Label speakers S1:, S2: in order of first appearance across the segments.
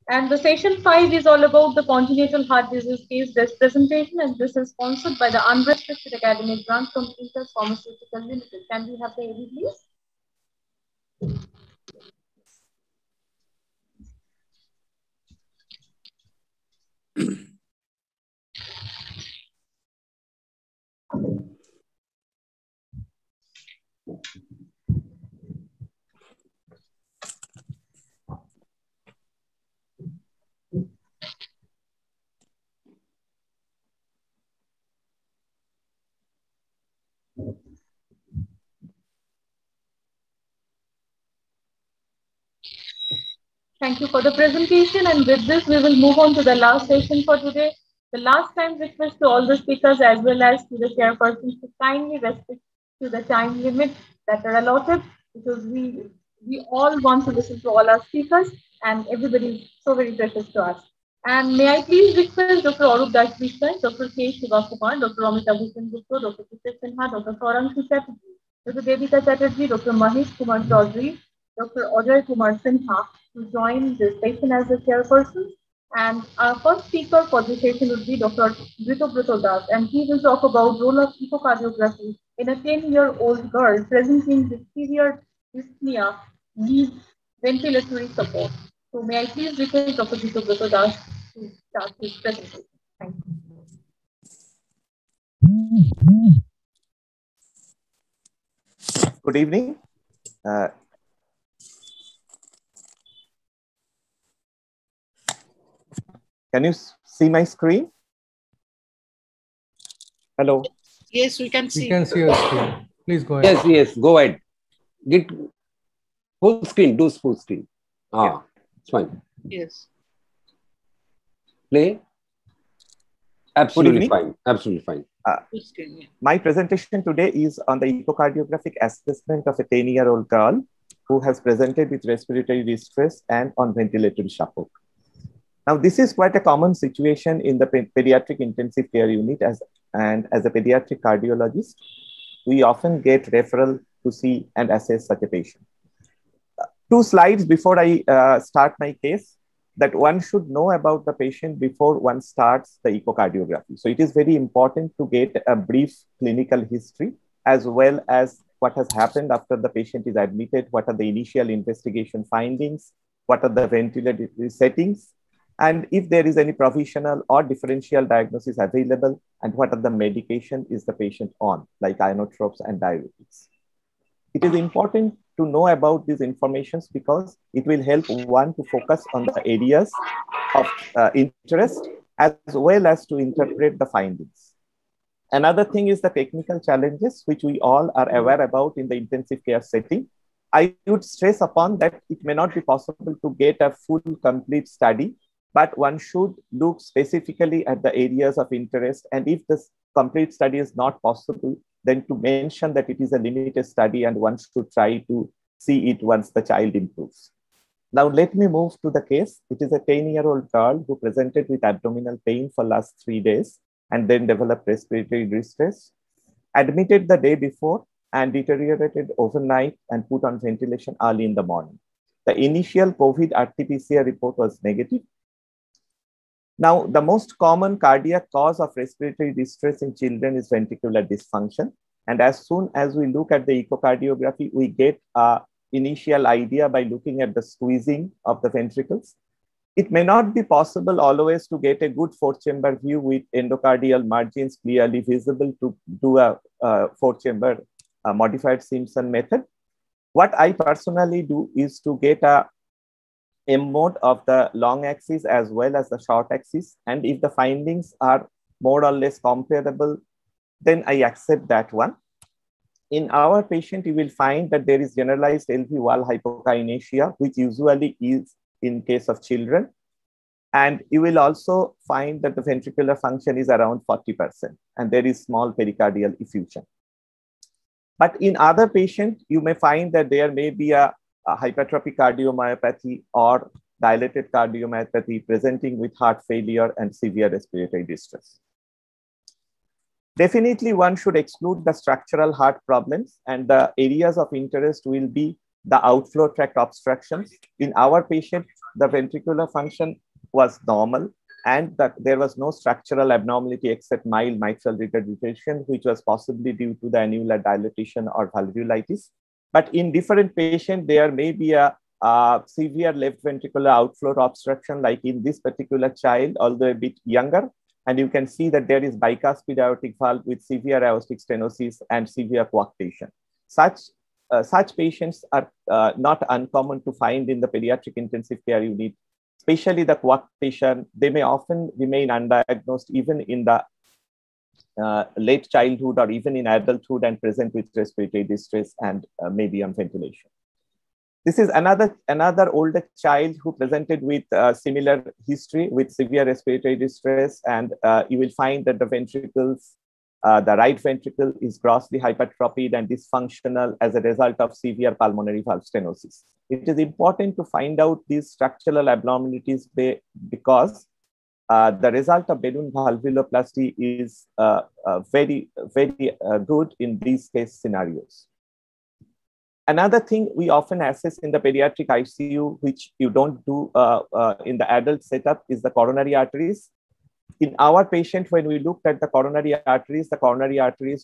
S1: And the session 5 is all about the congenital heart disease case-based presentation, and this is sponsored by the unrestricted academic grant from Inter Pharmaceutical Limited. Can we have the AD, please? Thank you for the presentation, and with this we will move on to the last session for today. The last time request to all the speakers as well as to the chairpersons to kindly respect to the time limit that are allotted, because we all want to listen to all our speakers and everybody is so very precious to us. And may I please request Dr. Arup Das Biswai, Dr. K. Shivakumar, Dr. Amita Bhushan Gupta, Dr. Kishan Sinha, Dr. Sauranshu Chatterjee, Dr. Devika Chatterjee, Dr. Mahesh Kumar Chaudhary, Dr. Ajay Kumar Sinha to join this session as a chairperson. And our first speaker for this session would be Dr. Brito Das, and he will talk about role of echocardiography in a 10-year-old girl presenting with severe dyspnea needs ventilatory support. So may I please request Dr. Brito Das to start his presentation. Thank you.
S2: Good evening. Can you see my screen? Hello.
S3: Yes, we can see.
S4: We can see your screen. Please go ahead.
S5: Yes, go ahead. Get full screen, do full screen.
S2: Yeah.
S5: It's fine.
S3: Yes.
S5: Play. Absolutely fine. Absolutely fine.
S2: My presentation today is on the echocardiographic assessment of a 10-year-old girl who has presented with respiratory distress and on ventilatory support. Now, this is quite a common situation in the pediatric intensive care unit, and as a pediatric cardiologist, we often get referral to see and assess such a patient. Two slides before I start my case, that one should know about the patient before one starts the echocardiography. So it is very important to get a brief clinical history, as well as what has happened after the patient is admitted, what are the initial investigation findings, what are the ventilatory settings, and if there is any provisional or differential diagnosis available, and what are the medication is the patient on, like inotropes and diuretics. It is important to know about these informations because it will help one to focus on the areas of interest as well as to interpret the findings. Another thing is the technical challenges, which we all are aware about in the intensive care setting. I would stress upon that it may not be possible to get a full complete study, but one should look specifically at the areas of interest. And if this complete study is not possible, then to mention that it is a limited study and one should try to see it once the child improves. Now, let me move to the case. It is a 10-year-old girl who presented with abdominal pain for last 3 days and then developed respiratory distress, admitted the day before and deteriorated overnight and put on ventilation early in the morning. The initial COVID RT-PCR report was negative. Now, the most common cardiac cause of respiratory distress in children is ventricular dysfunction. And as soon as we look at the echocardiography, we get an initial idea by looking at the squeezing of the ventricles. It may not be possible always to get a good 4-chamber view with endocardial margins clearly visible to do a 4-chamber modified Simpson method. What I personally do is to get a M mode of the long axis as well as the short axis. And if the findings are more or less comparable, then I accept that one. In our patient, you will find that there is generalized LV wall hypokinesia, which usually is in case of children. And you will also find that the ventricular function is around 40%, and there is small pericardial effusion. But in other patients, you may find that there may be a hypertrophic cardiomyopathy or dilated cardiomyopathy presenting with heart failure and severe respiratory distress. Definitely, one should exclude the structural heart problems, and the areas of interest will be the outflow tract obstructions. In our patient, the ventricular function was normal, and that there was no structural abnormality except mild mitral regurgitation, which was possibly due to the annular dilatation or valvulitis. But in different patients, there may be a severe left ventricular outflow obstruction, like in this particular child, although a bit younger. And you can see that there is bicuspid aortic valve with severe aortic stenosis and severe coarctation. Such patients are not uncommon to find in the pediatric intensive care unit, especially the coarctation. They may often remain undiagnosed even in the late childhood or even in adulthood and present with respiratory distress and maybe on ventilation. This is another older child who presented with similar history with severe respiratory distress, and you will find that the ventricles, the right ventricle is grossly hypertrophied and dysfunctional as a result of severe pulmonary valve stenosis. It is important to find out these structural abnormalities because the result of balloon valvuloplasty is very good in these case scenarios. Another thing we often assess in the pediatric ICU, which you don't do in the adult setup, is the coronary arteries. In our patient, when we looked at the coronary arteries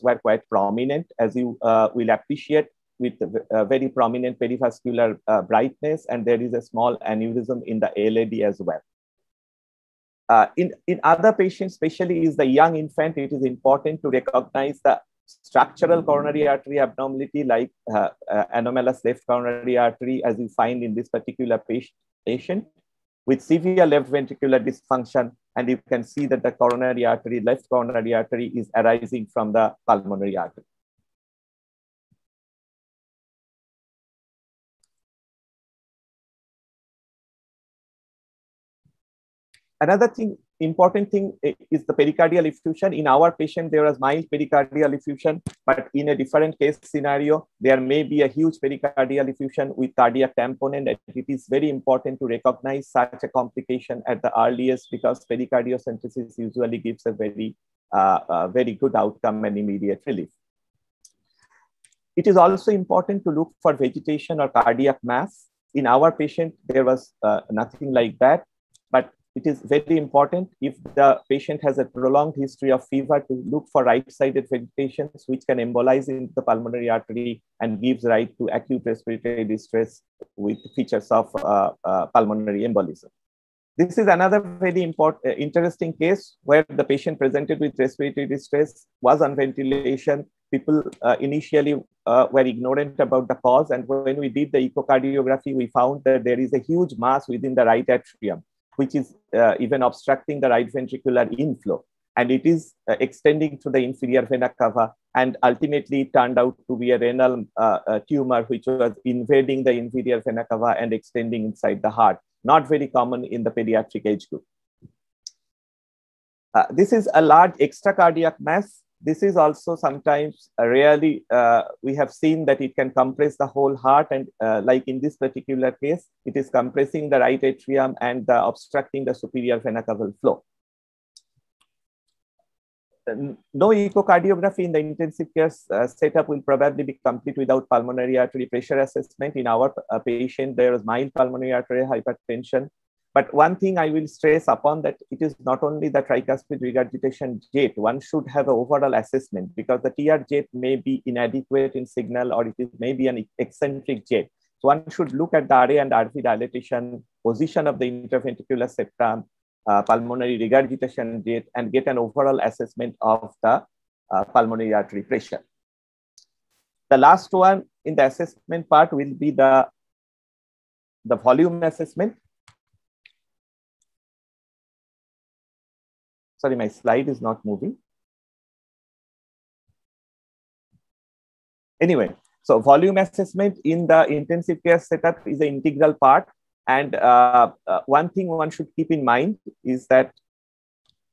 S2: were quite prominent, as you will appreciate, with very prominent perivascular brightness, and there is a small aneurysm in the LAD as well. In other patients, especially is the young infant, it is important to recognize the structural coronary artery abnormality like anomalous left coronary artery, as you find in this particular patient with severe left ventricular dysfunction. And you can see that the coronary artery, left coronary artery, is arising from the pulmonary artery. Another important thing is the pericardial effusion. In our patient, there was mild pericardial effusion, but in a different case scenario, there may be a huge pericardial effusion with cardiac tamponade. And it is very important to recognize such a complication at the earliest, because pericardiocentesis usually gives a very good outcome and immediate relief. It is also important to look for vegetation or cardiac mass. In our patient, there was nothing like that, but it is very important if the patient has a prolonged history of fever to look for right-sided vegetations, which can embolize into the pulmonary artery and gives rise to acute respiratory distress with features of pulmonary embolism. This is another very interesting case where the patient presented with respiratory distress, was on ventilation. People initially were ignorant about the cause, and when we did the echocardiography, we found that there is a huge mass within the right atrium, which is even obstructing the right ventricular inflow. And it is extending to the inferior vena cava, and ultimately it turned out to be a renal tumor, which was invading the inferior vena cava and extending inside the heart. Not very common in the pediatric age group. This is a large extracardiac mass. This is also sometimes rarely, we have seen that it can compress the whole heart, and like in this particular case, it is compressing the right atrium and obstructing the superior vena caval flow. No echocardiography in the intensive care setup will probably be complete without pulmonary artery pressure assessment. In our patient, there was mild pulmonary arterial hypertension. But one thing I will stress upon, that it is not only the tricuspid regurgitation jet, one should have an overall assessment, because the TR jet may be inadequate in signal, or it may be an eccentric jet. So one should look at the RA and RV dilatation, position of the interventricular septum, pulmonary regurgitation jet, and get an overall assessment of the pulmonary artery pressure. The last one in the assessment part will be the volume assessment. Sorry, my slide is not moving. Anyway, so volume assessment in the intensive care setup is an integral part. And one thing one should keep in mind is that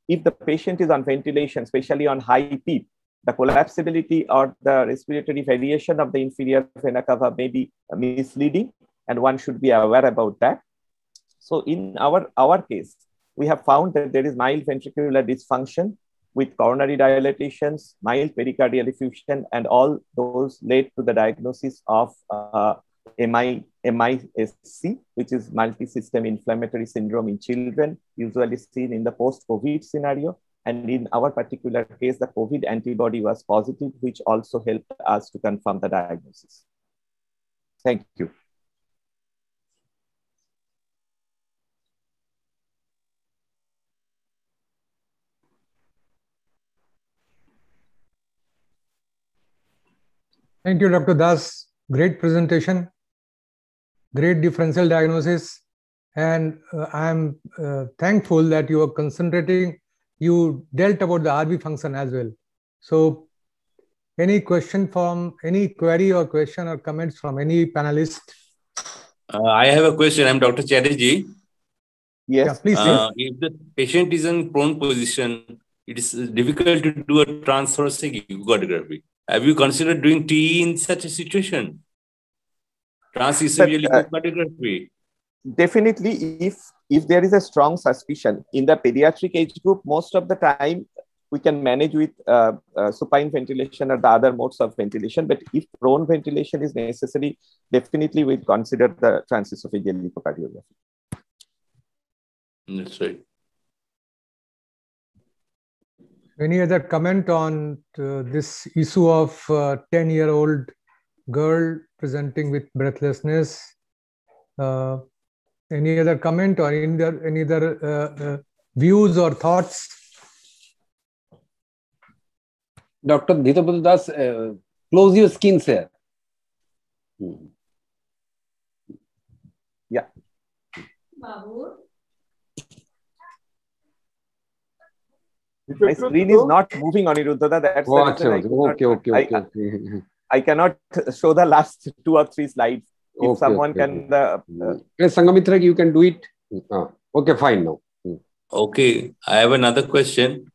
S2: if the patient is on ventilation, especially on high PEEP, the collapsibility or the respiratory variation of the inferior vena cava may be misleading, and one should be aware about that. So in our case, we have found that there is mild ventricular dysfunction with coronary dilatations, mild pericardial effusion, and all those led to the diagnosis of MISC, which is multi-system inflammatory syndrome in children, usually seen in the post-COVID scenario. And in our particular case, the COVID antibody was positive, which also helped us to confirm the diagnosis. Thank you.
S4: Thank you, Dr. Das. Great presentation, great differential diagnosis. And I'm thankful that you are concentrating, you dealt about the RB function as well. So any question from, any query or question or comments from any panelist?
S3: I have a question. I'm Dr. Chatterjee.
S2: Yes.
S4: Yeah, please.
S3: If the patient is in prone position, it is difficult to do a transthoracic echocardiogram. Have you considered doing TE in such a situation? Transesophageal echocardiogram.
S2: Definitely, if there is a strong suspicion in the pediatric age group, most of the time we can manage with supine ventilation or the other modes of ventilation. But if prone ventilation is necessary, definitely we'll consider the transesophageal echocardiography.
S3: That's right.
S4: Any other comment on this issue of 10-year-old girl presenting with breathlessness? Any other comment or any other views or thoughts?
S5: Dr. Dhitapati Das, close your skin, sir.
S2: Yeah. My screen is not moving, Aniruddha. That's
S5: Okay.
S2: I cannot show the last 2 or 3 slides. If someone can...
S5: Sangamitra, you can do it. Okay, fine now.
S3: Okay, I have another question.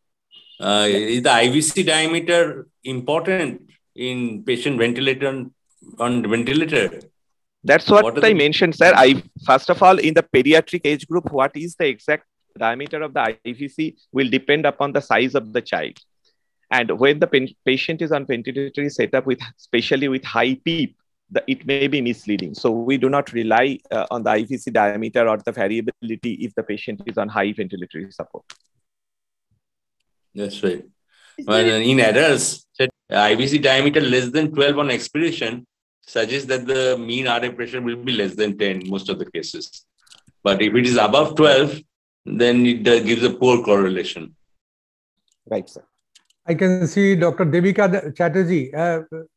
S3: Is the IVC diameter important in patient ventilator on ventilator?
S2: That's what I mentioned, sir. First of all, in the pediatric age group, what is the exact diameter of the IVC will depend upon the size of the child. And when the patient is on ventilatory setup, especially with high PEEP, it may be misleading. So we do not rely on the IVC diameter or the variability if the patient is on high ventilatory support.
S3: That's right. Well, in adults, IVC diameter less than 12 on expiration suggests that the mean RA pressure will be less than 10 most of the cases. But if it is above 12, then it gives a poor correlation.
S2: Right, sir.
S4: I can see Dr. Devika Chatterjee.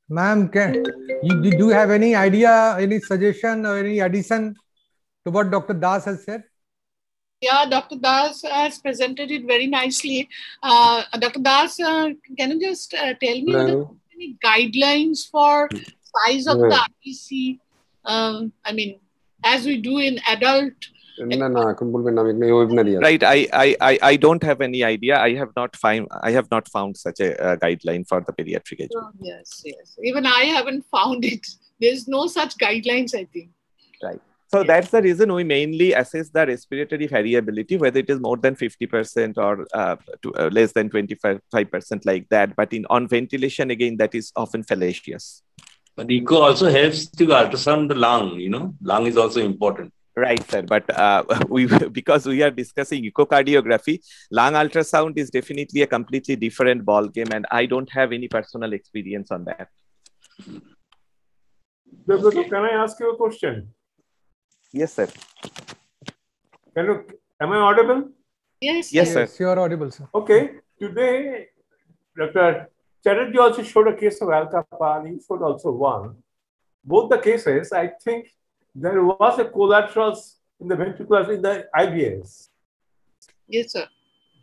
S4: Ma'am, do you have any idea, any suggestion or any addition to what Dr. Das has said?
S6: Yeah, Dr. Das has presented it very nicely. Dr. Das, can you just tell me any guidelines for size of the IVC? I mean, as we do in adult.
S2: Right. I don't have any idea. I have not found such a guideline for the pediatric age.
S6: Oh, yes. Even I haven't found it. There's no such guidelines, I think.
S2: Right. So that's the reason we mainly assess the respiratory variability, whether it is more than 50% or less than 25% like that. But on ventilation, again, that is often fallacious.
S3: But echo also helps to ultrasound the lung, lung is also important.
S2: Right, sir. But because we are discussing echocardiography, lung ultrasound is definitely a completely different ballgame, and I don't have any personal experience on that.
S7: Can I ask you a question?
S2: Yes, sir.
S7: Am I audible?
S6: Yes,
S2: sir.
S4: Yes, you are audible, sir.
S7: Okay. Today, Dr. Chatterjee also showed a case of Al-Kappa, and he showed also one. Both the cases, I think, there was a collaterals in the ventriculars in the IBS.
S6: Yes, sir.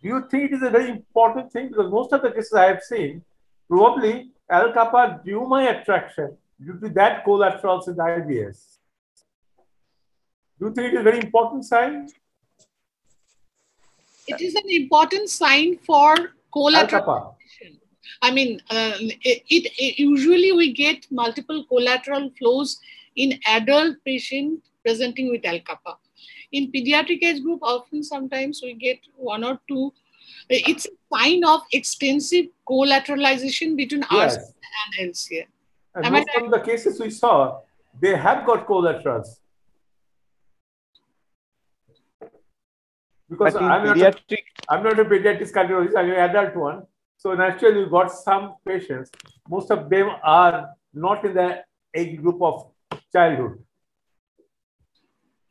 S7: Do you think it is a very important thing? Because most of the cases I have seen, probably L-kappa due my attraction due to that collaterals in the IBS. Do you think it is a very important sign?
S6: It is an important sign for collateral. I mean, usually we get multiple collateral flows in adult patient presenting with L-kappa. In pediatric age group, often sometimes we get 1 or 2. It's a sign of extensive collateralization between RC and LCA.
S7: And most of the cases we saw, they have got collaterals. Because I'm not a pediatric cardiologist, I'm an adult one. So naturally, you got some patients. Most of them are not in the age group of childhood.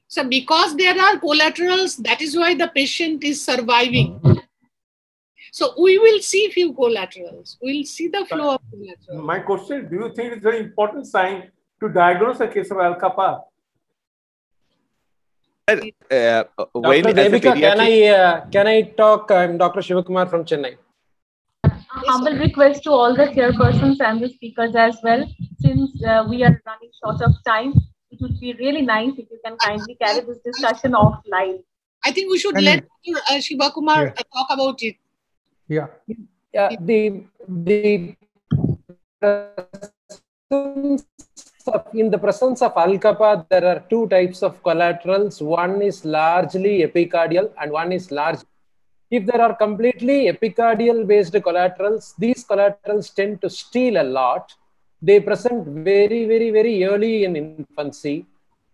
S6: So because there are collaterals, that is why the patient is surviving. So we will see few collaterals. We'll see the flow of collaterals.
S7: My question, do you think it's a very important sign to diagnose a case of L-kappa?
S5: Dr. Devika, can I talk? I'm Dr. Shivakumar from Chennai.
S1: Humble request to all the chairpersons and the speakers as well. Since we are running short of time, it would be really nice if you can kindly carry this discussion offline.
S6: I think we should let Shivakumar talk about it.
S5: Yeah. In the presence of L-kappa, there are two types of collaterals. One is largely epicardial and one is large. If there are completely epicardial based collaterals, these collaterals tend to steal a lot. They present very, very, very early in infancy.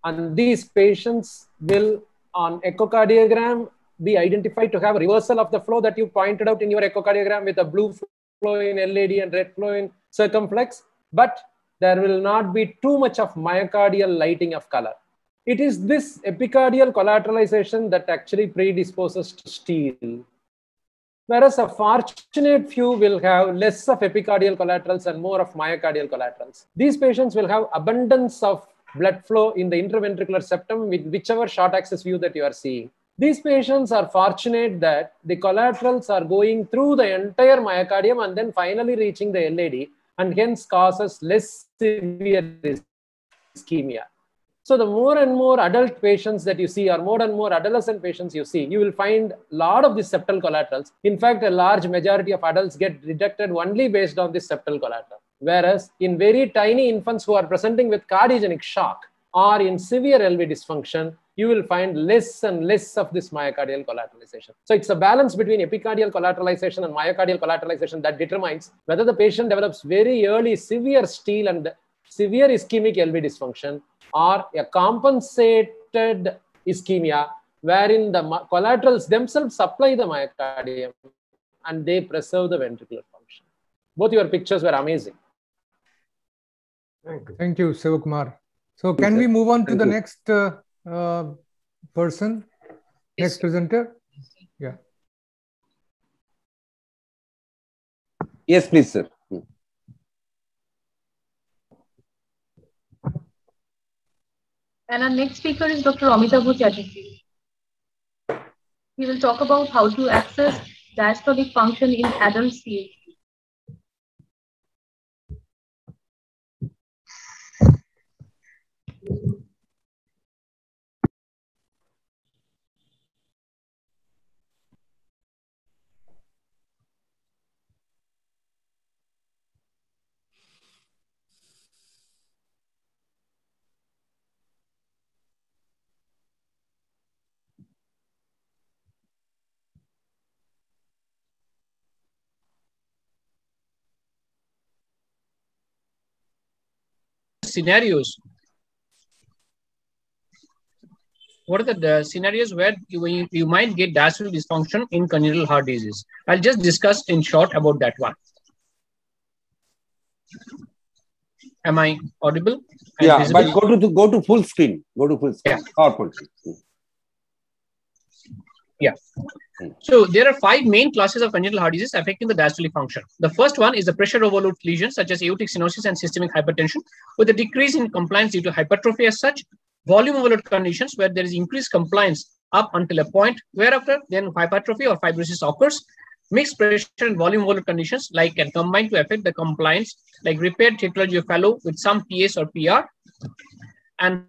S5: And these patients will, on echocardiogram, be identified to have a reversal of the flow that you pointed out in your echocardiogram with a blue flow in LAD and red flow in circumflex. But there will not be too much of myocardial lighting of color. It is this epicardial collateralization that actually predisposes to steal. Whereas a fortunate few will have less of epicardial collaterals and more of myocardial collaterals. These patients will have abundance of blood flow in the interventricular septum with whichever short axis view that you are seeing. These patients are fortunate that the collaterals are going through the entire myocardium and then finally reaching the LAD, and hence causes less severe ischemia. So the more and more adult patients that you see, or more and more adolescent patients you see, you will find a lot of these septal collaterals. In fact, a large majority of adults get detected only based on this septal collateral. Whereas in very tiny infants who are presenting with cardiogenic shock or in severe LV dysfunction, you will find less and less of this myocardial collateralization. So it's a balance between epicardial collateralization and myocardial collateralization that determines whether the patient develops very early severe steal and severe ischemic LV dysfunction or a compensated ischemia wherein the collaterals themselves supply the myocardium and they preserve the ventricular function. Both your pictures were amazing.
S4: Thank you, Shivakumar. So can we move on to the next person, next presenter? Yeah.
S5: Yes, please, sir.
S1: And our next speaker is Dr. Amitabh Chatterjee. He will talk about how to access diastolic function in adult CHP.
S8: Scenarios. What are the scenarios where you might get diastolic dysfunction in congenital heart disease? I'll just discuss in short about that one. Am I audible?
S5: Yeah, but go to full screen. Go to full screen. Yeah. Powerful.
S8: Yeah. So there are 5 main classes of congenital heart disease affecting the diastolic function. The first one is the pressure overload lesions such as aortic stenosis and systemic hypertension with a decrease in compliance due to hypertrophy as such. Volume overload conditions where there is increased compliance up until a point whereafter then hypertrophy or fibrosis occurs. Mixed pressure and volume overload conditions like can combine to affect the compliance like repaired tetralogy of Fallot with some PS or PR. And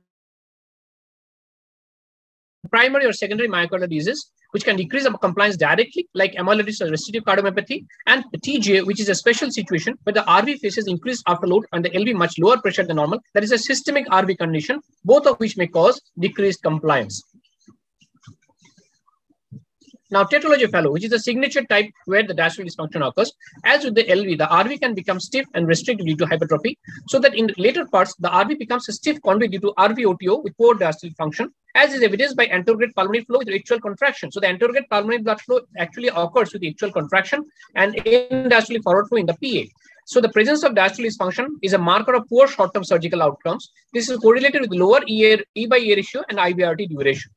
S8: primary or secondary myocardial disease which can decrease the compliance directly like amyloidosis or restrictive cardiomyopathy, and TGA, which is a special situation where the RV faces increased afterload and the LV much lower pressure than normal. That is a systemic RV condition, both of which may cause decreased compliance. Now, tetralogy fellow, which is a signature type where the diastolic dysfunction occurs. As with the LV, the RV can become stiff and restricted due to hypertrophy, so that in the later parts, the RV becomes a stiff conduit due to RVOTO with poor diastolic function, as is evidenced by anterograde pulmonary flow with atrial contraction. So the anterograde pulmonary blood flow actually occurs with atrial contraction and in diastolic forward flow in the PA. So the presence of diastolic dysfunction is a marker of poor short-term surgical outcomes. This is correlated with lower E by A ratio and IVRT duration.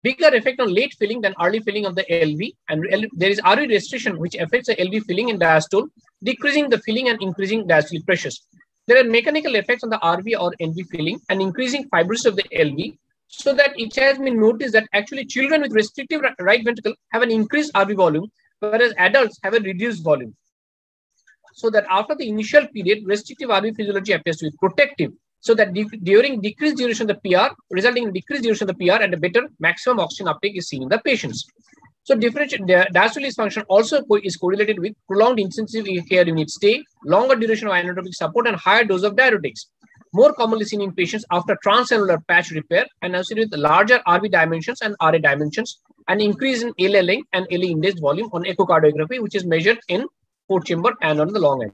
S8: Bigger effect on late filling than early filling of the LV, and there is RV restriction which affects the LV filling in diastole, decreasing the filling and increasing diastolic pressures. There are mechanical effects on the RV or NV filling and increasing fibrosis of the LV, so that it has been noticed that actually children with restrictive right ventricle have an increased RV volume, whereas adults have a reduced volume. So that after the initial period, restrictive RV physiology appears to be protective, so that during decreased duration of the PR, resulting in decreased duration of the PR and a better maximum oxygen uptake is seen in the patients. So diastolic dysfunction also is correlated with prolonged intensive care unit stay, longer duration of inotropic support, and higher dose of diuretics. More commonly seen in patients after transcellular patch repair and associated with larger RV dimensions and RA dimensions, and increase in LA length and LA indexed volume on echocardiography, which is measured in fourth chamber and on the long end.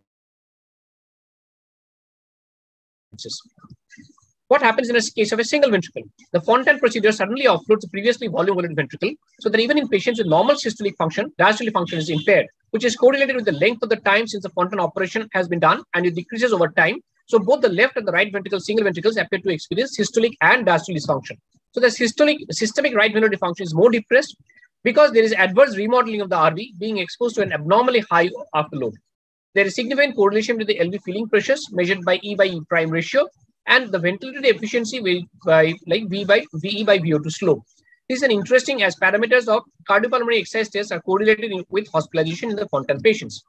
S8: What happens in a case of a single ventricle? The Fontan procedure suddenly offloads the previously volume-voluted ventricle, so that even in patients with normal systolic function, diastolic function is impaired, which is correlated with the length of the time since the Fontan operation has been done, and it decreases over time. So both the left and the right ventricle single ventricles appear to experience systolic and diastolic dysfunction. So the systemic right ventricular function is more depressed because there is adverse remodeling of the RV being exposed to an abnormally high afterload. There is significant correlation with the LV filling pressures measured by E by E prime ratio and the ventilatory efficiency by VE by VO2 slope. This is an interesting as parameters of cardiopulmonary exercise tests are correlated with hospitalization in the Fontan patients.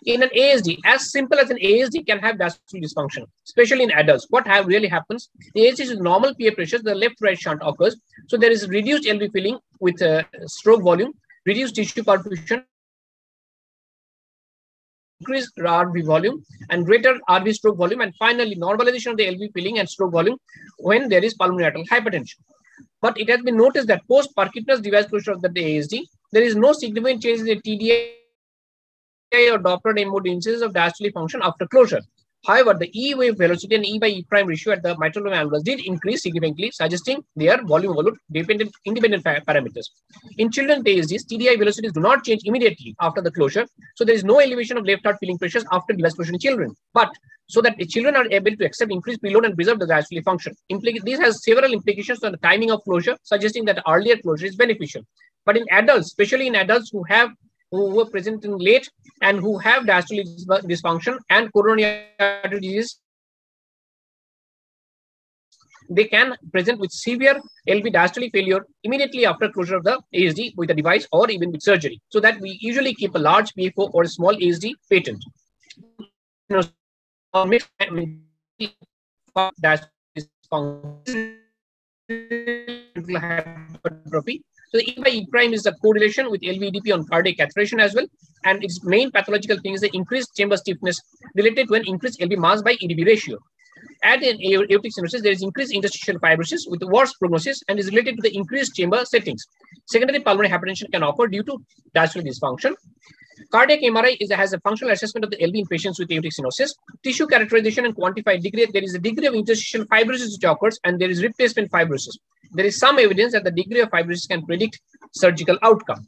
S8: In an ASD, as simple as an ASD can have diastolic dysfunction, especially in adults. What really happens? The ASD is normal PA pressures, the left-right shunt occurs. So there is reduced LV filling with stroke volume, reduced tissue perfusion, increased RV volume, and greater RV stroke volume, and finally normalization of the LV filling and stroke volume when there is pulmonary arterial hypertension. But it has been noticed that post-Parkinson's device closure of the ASD, there is no significant change in the TDI or Doppler mode instances of diastolic function after closure. However, the E wave velocity and E by E prime ratio at the mitral valve annulus did increase significantly, suggesting they are volume independent parameters. In children ASDs, TDI velocities do not change immediately after the closure, so there is no elevation of left heart filling pressures after device closure in children. But so that the children are able to accept increased preload and preserve the diastolic function. This has several implications on the timing of closure, suggesting that earlier closure is beneficial. But in adults, especially in adults who were present in late and who have diastolic dysfunction and coronary artery disease, they can present with severe LV diastolic failure immediately after closure of the ASD with a device or even with surgery. So that we usually keep a large PFO or a small ASD patent. Hypertrophy. So the E by E prime is a correlation with LVEDP on cardiac catheterization as well. And its main pathological thing is the increased chamber stiffness related to an increased LV mass by EDB ratio. At an aortic stenosis, there is increased interstitial fibrosis with worse prognosis and is related to the increased chamber settings. Secondary pulmonary hypertension can occur due to diastolic dysfunction. Cardiac MRI has a functional assessment of the LV in patients with aortic stenosis. Tissue characterization and quantified degree, there is a degree of interstitial fibrosis which occurs, and there is replacement fibrosis. There is some evidence that the degree of fibrosis can predict surgical outcome.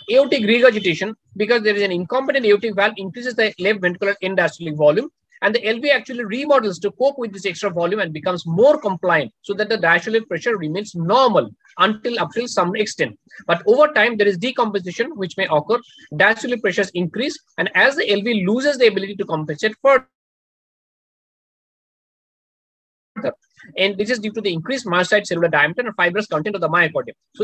S8: Aortic regurgitation, because there is an incompetent aortic valve, increases the left ventricular end diastolic volume, and the LV actually remodels to cope with this extra volume and becomes more compliant so that the diastolic pressure remains normal up till some extent. But over time, there is decomposition which may occur, diastolic pressures increase, and as the LV loses the ability to compensate further, and this is due to the increased myocyte cellular diameter and fibrous content of the myocardium. So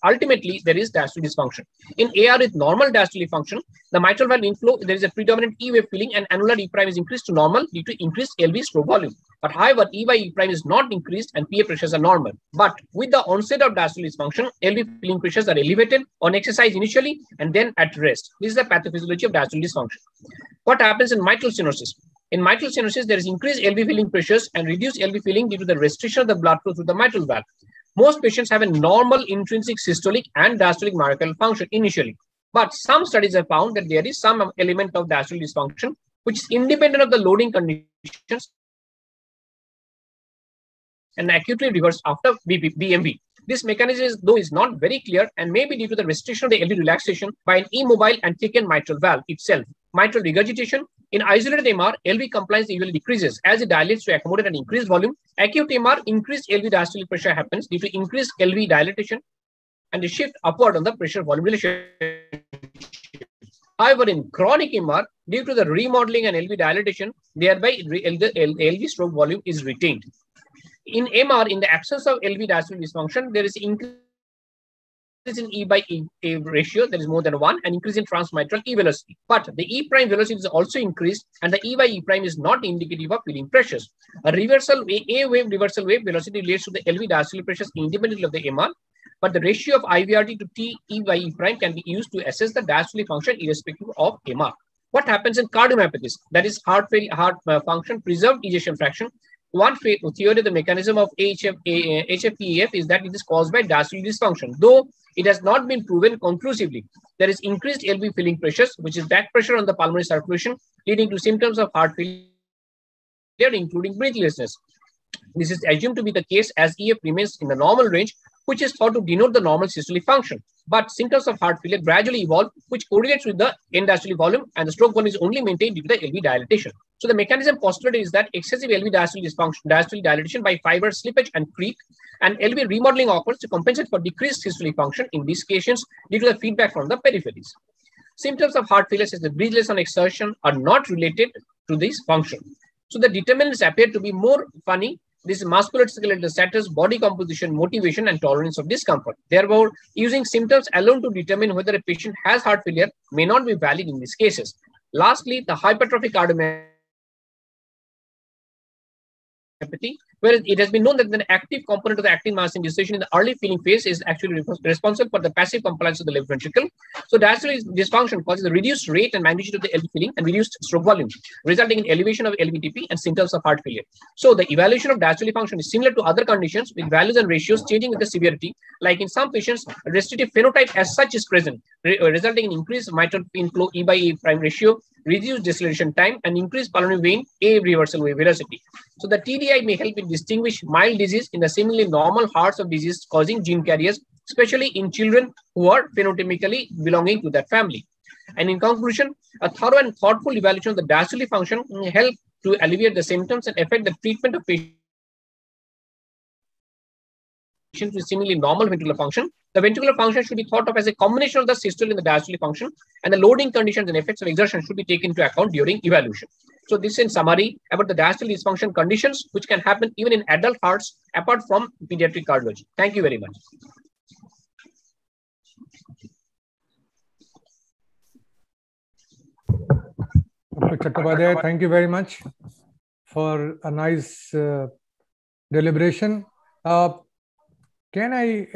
S8: ultimately, there is diastolic dysfunction. In AR with normal diastolic function, the mitral valve inflow, there is a predominant E wave filling, and annular E prime is increased to normal due to increased LV stroke volume. But however, E by E prime is not increased and PA pressures are normal. But with the onset of diastolic dysfunction, LV filling pressures are elevated on exercise initially and then at rest. This is the pathophysiology of diastolic dysfunction. What happens in mitral stenosis? In mitral stenosis, there is increased LV filling pressures and reduced LV filling due to the restriction of the blood flow through the mitral valve. Most patients have a normal intrinsic systolic and diastolic myocardial function initially, but some studies have found that there is some element of diastolic dysfunction which is independent of the loading conditions and acutely reversed after BMV. This mechanism, though, is not very clear and may be due to the restriction of the LV relaxation by an immobile and thickened mitral valve itself. Mitral regurgitation. In isolated MR, LV compliance usually decreases as it dilates to accommodate an increased volume. Acute MR, increased LV diastolic pressure happens due to increased LV dilatation and a shift upward on the pressure-volume relationship. However, in chronic MR, due to the remodeling and LV dilatation, thereby the LV stroke volume is retained. In MR, in the absence of LV diastolic dysfunction, there is increase in E by E ratio, that is more than 1, and increase in transmitral E velocity. But the E prime velocity is also increased, and the E by E prime is not indicative of filling pressures. A reversal reversal wave velocity relates to the LV diastolic pressures independently of the MR, but the ratio of IVRT to T E by E prime can be used to assess the diastolic function irrespective of MR. What happens in cardiomyopathies? That is heart function, preserved ejection fraction. One theory of the mechanism of HFpEF is that it is caused by diastolic dysfunction. Though it has not been proven conclusively, there is increased LV filling pressures, which is back pressure on the pulmonary circulation, leading to symptoms of heart failure, including breathlessness. This is assumed to be the case as EF remains in the normal range, which is thought to denote the normal systolic function. But symptoms of heart failure gradually evolve, which correlates with the end diastolic volume, and the stroke volume is only maintained due to the LV dilatation. So the mechanism postulated is that excessive LV diastolic dysfunction, diastolic dilatation by fiber slippage and creep, and LV remodeling occurs to compensate for decreased systolic function in these cases due to the feedback from the peripheries. Symptoms of heart failure, such as breathlessness on exertion, are not related to this function. So the determinants appear to be more funny. This is musculoskeletal status, body composition, motivation, and tolerance of discomfort. Therefore, using symptoms alone to determine whether a patient has heart failure may not be valid in these cases. Lastly, the hypertrophic cardiomyopathy, whereas it has been known that the active component of the active myosin dissociation in the early filling phase is actually responsible for the passive compliance of the left ventricle. So diastolic dysfunction causes the reduced rate and magnitude of the LV filling and reduced stroke volume, resulting in elevation of LVTP and symptoms of heart failure. So the evaluation of diastolic function is similar to other conditions with values and ratios changing with the severity. Like in some patients, a restrictive phenotype as such is present, resulting in increased mitral inflow E by E prime ratio, reduced deceleration time, and increased pulmonary vein A reversal wave velocity. So the TDI may help in distinguish mild disease in the seemingly normal hearts of disease causing gene carriers, especially in children who are phenotypically belonging to that family. And in conclusion, a thorough and thoughtful evaluation of the diastolic function will help to alleviate the symptoms and affect the treatment of patients with seemingly normal ventricular function. The ventricular function should be thought of as a combination of the systole and the diastolic function, and the loading conditions and effects of exertion should be taken into account during evaluation. So this is in summary about the diastolic dysfunction conditions which can happen even in adult hearts apart from pediatric cardiology. Thank you very much.
S4: Dr. Chattopadhyay, thank you very much for a nice deliberation. Can I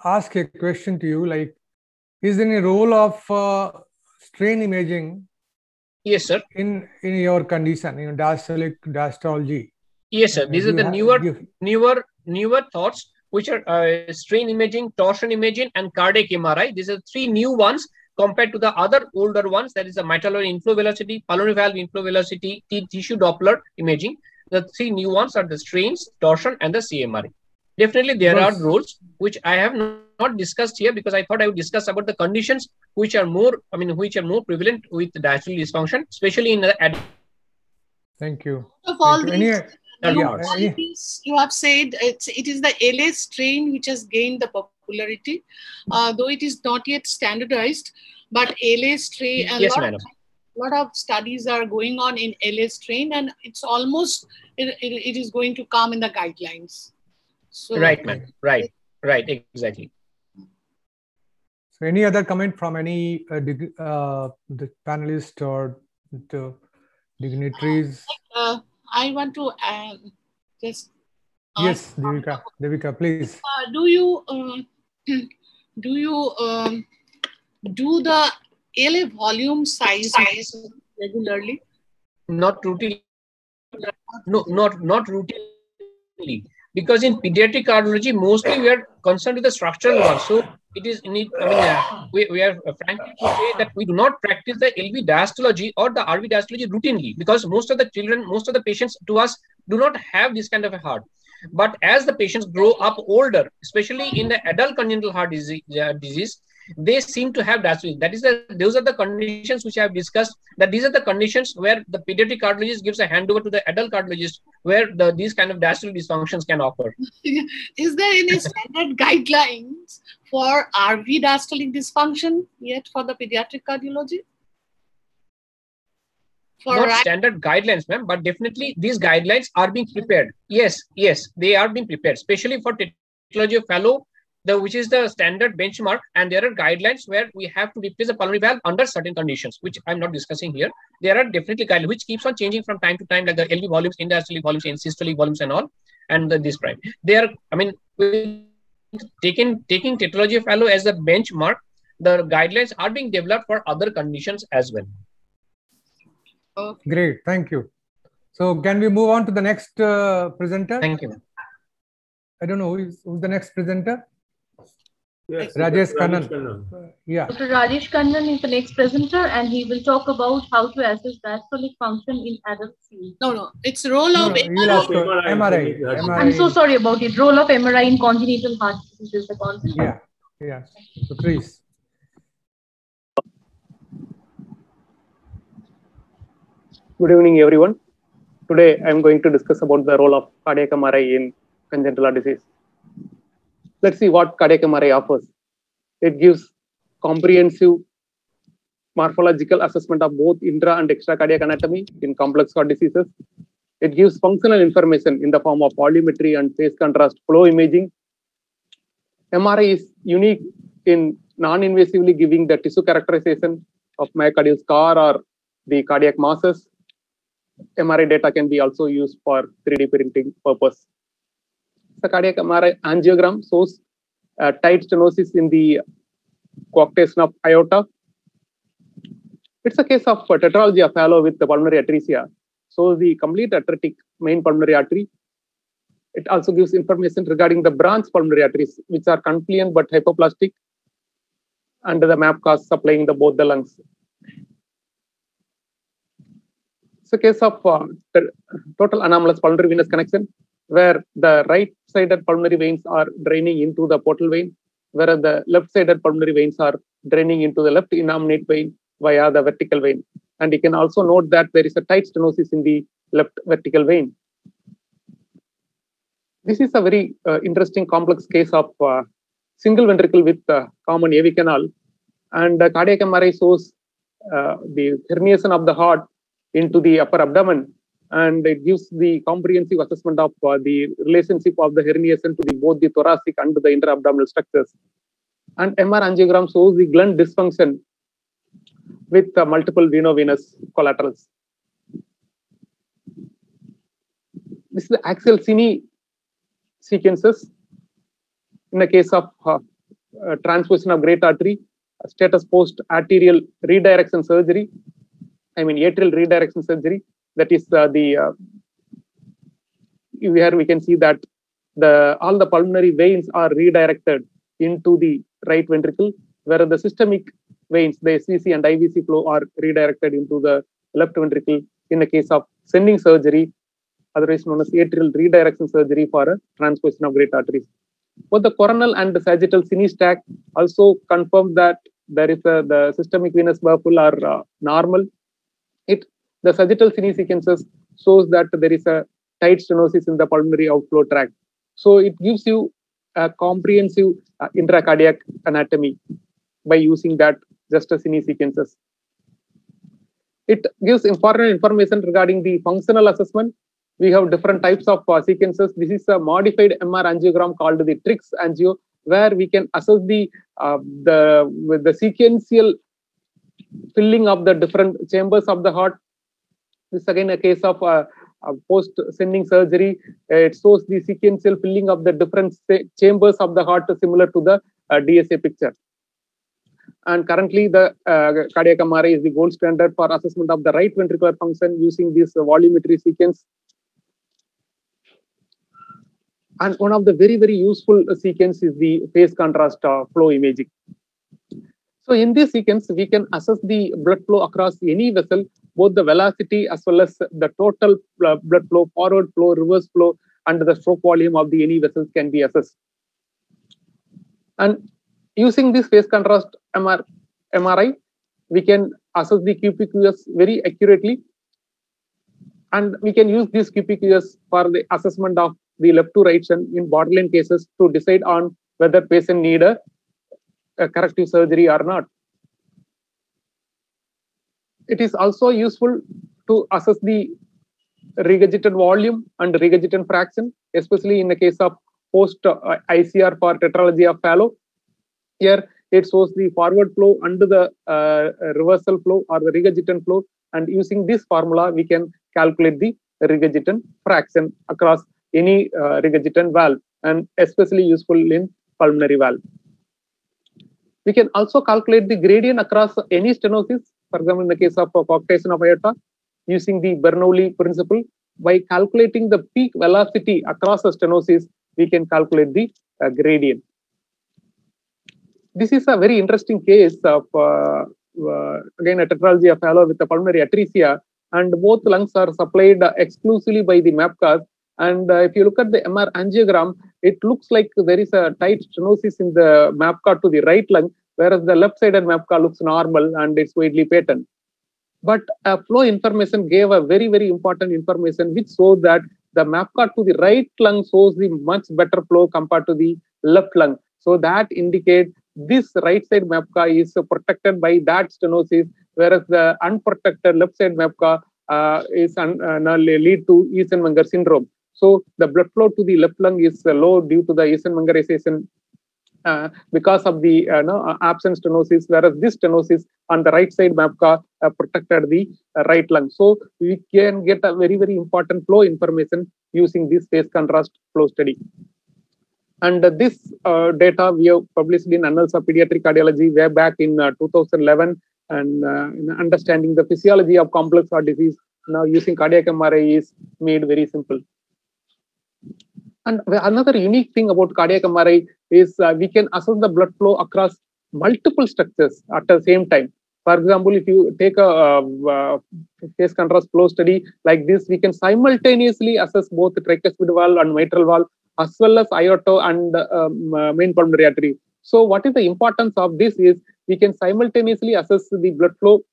S4: ask a question to you? Like, is there any role of strain imaging?
S8: Yes, sir.
S4: In your condition, in diastology?
S8: Yes, sir. These are the newer thoughts, which are strain imaging, torsion imaging, and cardiac MRI. These are three new ones compared to the other older ones. That is the mitral inflow velocity, pulmonary valve inflow velocity, tissue Doppler imaging. The three new ones are the strains, torsion, and the CMRI. Definitely, there are roles which I have not discussed here because I thought I would discuss about the conditions which are more, which are more prevalent with the diastolic dysfunction, especially in the adult.
S4: Thank you.
S6: Of all these you have said, it is the LA strain which has gained the popularity, though it is not yet standardized. But LA strain, a lot of studies are going on in LA strain, and it's almost it is going to come in the guidelines. So,
S8: right, ma'am. Right, exactly.
S4: So, any other comment from any the panelists or the dignitaries?
S6: I want to just
S4: yes, Devika, please.
S6: Do you do the LA volume size regularly?
S8: Not routinely. No, not routinely. because in pediatric cardiology, mostly we are concerned with the structural one. So it is need. I mean, we are frankly to say that we do not practice the LV diastology or the RV diastology routinely, because most of the children, most of the patients to us do not have this kind of a heart. But as the patients grow up older, especially in the adult congenital heart disease, they seem to have diastole. That is those are the conditions which I have discussed. That these are the conditions where the pediatric cardiologist gives a handover to the adult cardiologist, where these kind of diastolic dysfunctions can occur.
S6: Is there any standard guidelines for RV diastolic dysfunction yet for the pediatric cardiology?
S8: Not standard guidelines, ma'am, but definitely these guidelines are being prepared. Yes, they are being prepared, especially for tetralogy of Fallot, which is the standard benchmark, and there are guidelines where we have to replace the pulmonary valve under certain conditions, which I'm not discussing here. There are definitely guidelines which keeps on changing from time to time, like the LV volumes, end-diastolic volumes, and systolic volumes, and all, and this prime. They are, I mean, taking tetralogy of Fallot as the benchmark, the guidelines are being developed for other conditions as well.
S6: Okay.
S4: Great, thank you. So can we move on to the next presenter?
S8: Thank you.
S4: I don't know who's the next presenter.
S7: Yes,
S4: Rajesh Kannan. Yeah.
S1: Dr. Rajesh Kannan is the next presenter, and he will talk about how to assess diastolic function in adults.
S6: No, it's role of
S4: MRI.
S1: I'm so sorry about it. Role of MRI in congenital heart disease is the concept.
S4: Yeah. So please.
S9: Good evening, everyone. Today, I am going to discuss about the role of cardiac MRI in congenital heart disease. Let's see what cardiac MRI offers. It gives comprehensive morphological assessment of both intra and extra cardiac anatomy in complex heart diseases. It gives functional information in the form of volumetry and phase contrast flow imaging. MRI is unique in non-invasively giving the tissue characterization of myocardial scar or the cardiac masses. MRI data can be also used for 3D printing purpose. The cardiac MRI angiogram shows tight stenosis in the coarctation of aorta. It's a case of tetralogy of Fallot with the pulmonary atresia. So the complete atretic main pulmonary artery. It also gives information regarding the branch pulmonary arteries, which are confluent but hypoplastic, and the map cast supplying both the lungs. It's a case of total anomalous pulmonary venous connection, where the right-sided pulmonary veins are draining into the portal vein, whereas the left-sided pulmonary veins are draining into the left innominate vein via the vertical vein. And you can also note that there is a tight stenosis in the left vertical vein. This is a very interesting complex case of single ventricle with common AV canal, and the cardiac MRI shows the herniation of the heart into the upper abdomen, and it gives the comprehensive assessment of the relationship of the herniation to both the thoracic and the intra-abdominal structures. And MR angiogram shows the gland dysfunction with multiple veno-venous collaterals. This is the axial cine sequences in the case of transposition of great artery, status post arterial redirection surgery. I mean atrial redirection surgery. That is here we can see that all the pulmonary veins are redirected into the right ventricle, whereas the systemic veins, the SVC and IVC flow, are redirected into the left ventricle in the case of sending surgery, otherwise known as atrial redirection surgery for a transposition of great arteries. Both the coronal and the sagittal cine stack also confirm that there is the systemic venous baffle are normal. The sagittal cine sequences shows that there is a tight stenosis in the pulmonary outflow tract. So it gives you a comprehensive intracardiac anatomy by using that just a cine sequences. It gives important information regarding the functional assessment. We have different types of sequences. This is a modified MR angiogram called the TRIX angio, where we can assess the sequential filling of the different chambers of the heart. This is again a case of post-sending surgery. It shows the sequential filling of the different chambers of the heart, similar to the DSA picture. And currently, the cardiac MRI is the gold standard for assessment of the right ventricular function using this volumetry sequence. And one of the very, very useful sequence is the phase contrast flow imaging. So in this sequence, we can assess the blood flow across any vessel, both the velocity as well as the total blood flow, forward flow, reverse flow, and the stroke volume of the any vessels can be assessed. And using this phase contrast MRI, we can assess the QPQS very accurately. And we can use this QPQS for the assessment of the left to right shunt in borderline cases to decide on whether patient need a corrective surgery or not. It is also useful to assess the regurgitant volume and regurgitant fraction, especially in the case of post ICR for tetralogy of Fallot. Here it shows the forward flow and the reversal flow or the regurgitant flow, and using this formula we can calculate the regurgitant fraction across any regurgitant valve, and especially useful in pulmonary valve. We can also calculate the gradient across any stenosis. For example, in the case of coarctation of aorta, using the Bernoulli principle, by calculating the peak velocity across the stenosis, we can calculate the gradient. This is a very interesting case of, again, a tetralogy of Fallot with the pulmonary atresia, and both lungs are supplied exclusively by the MAPCAs. And if you look at the MR angiogram, it looks like there is a tight stenosis in the MAPCA to the right lung, whereas the left-sided MAPCA looks normal and it's widely patent. But flow information gave a very, very important information, which showed that the MAPCA to the right lung shows the much better flow compared to the left lung. So that indicates this right side MAPCA is protected by that stenosis, whereas the unprotected left side MAPCA is lead to Eisenmenger syndrome. So the blood flow to the left lung is low due to the Eisenmengerization because of the absent stenosis, whereas this stenosis on the right side MAPCA protected the right lung. So we can get a very, very important flow information using this phase contrast flow study. And this data we have published in Annals of Pediatric Cardiology way back in 2011, and understanding the physiology of complex heart disease now using cardiac MRI is made very simple. And another unique thing about cardiac MRI is we can assess the blood flow across multiple structures at the same time. For example, if you take a phase contrast flow study like this, we can simultaneously assess both the tricuspid valve and mitral valve, as well as aorta and main pulmonary artery. So what is the importance of this is we can simultaneously assess the blood flow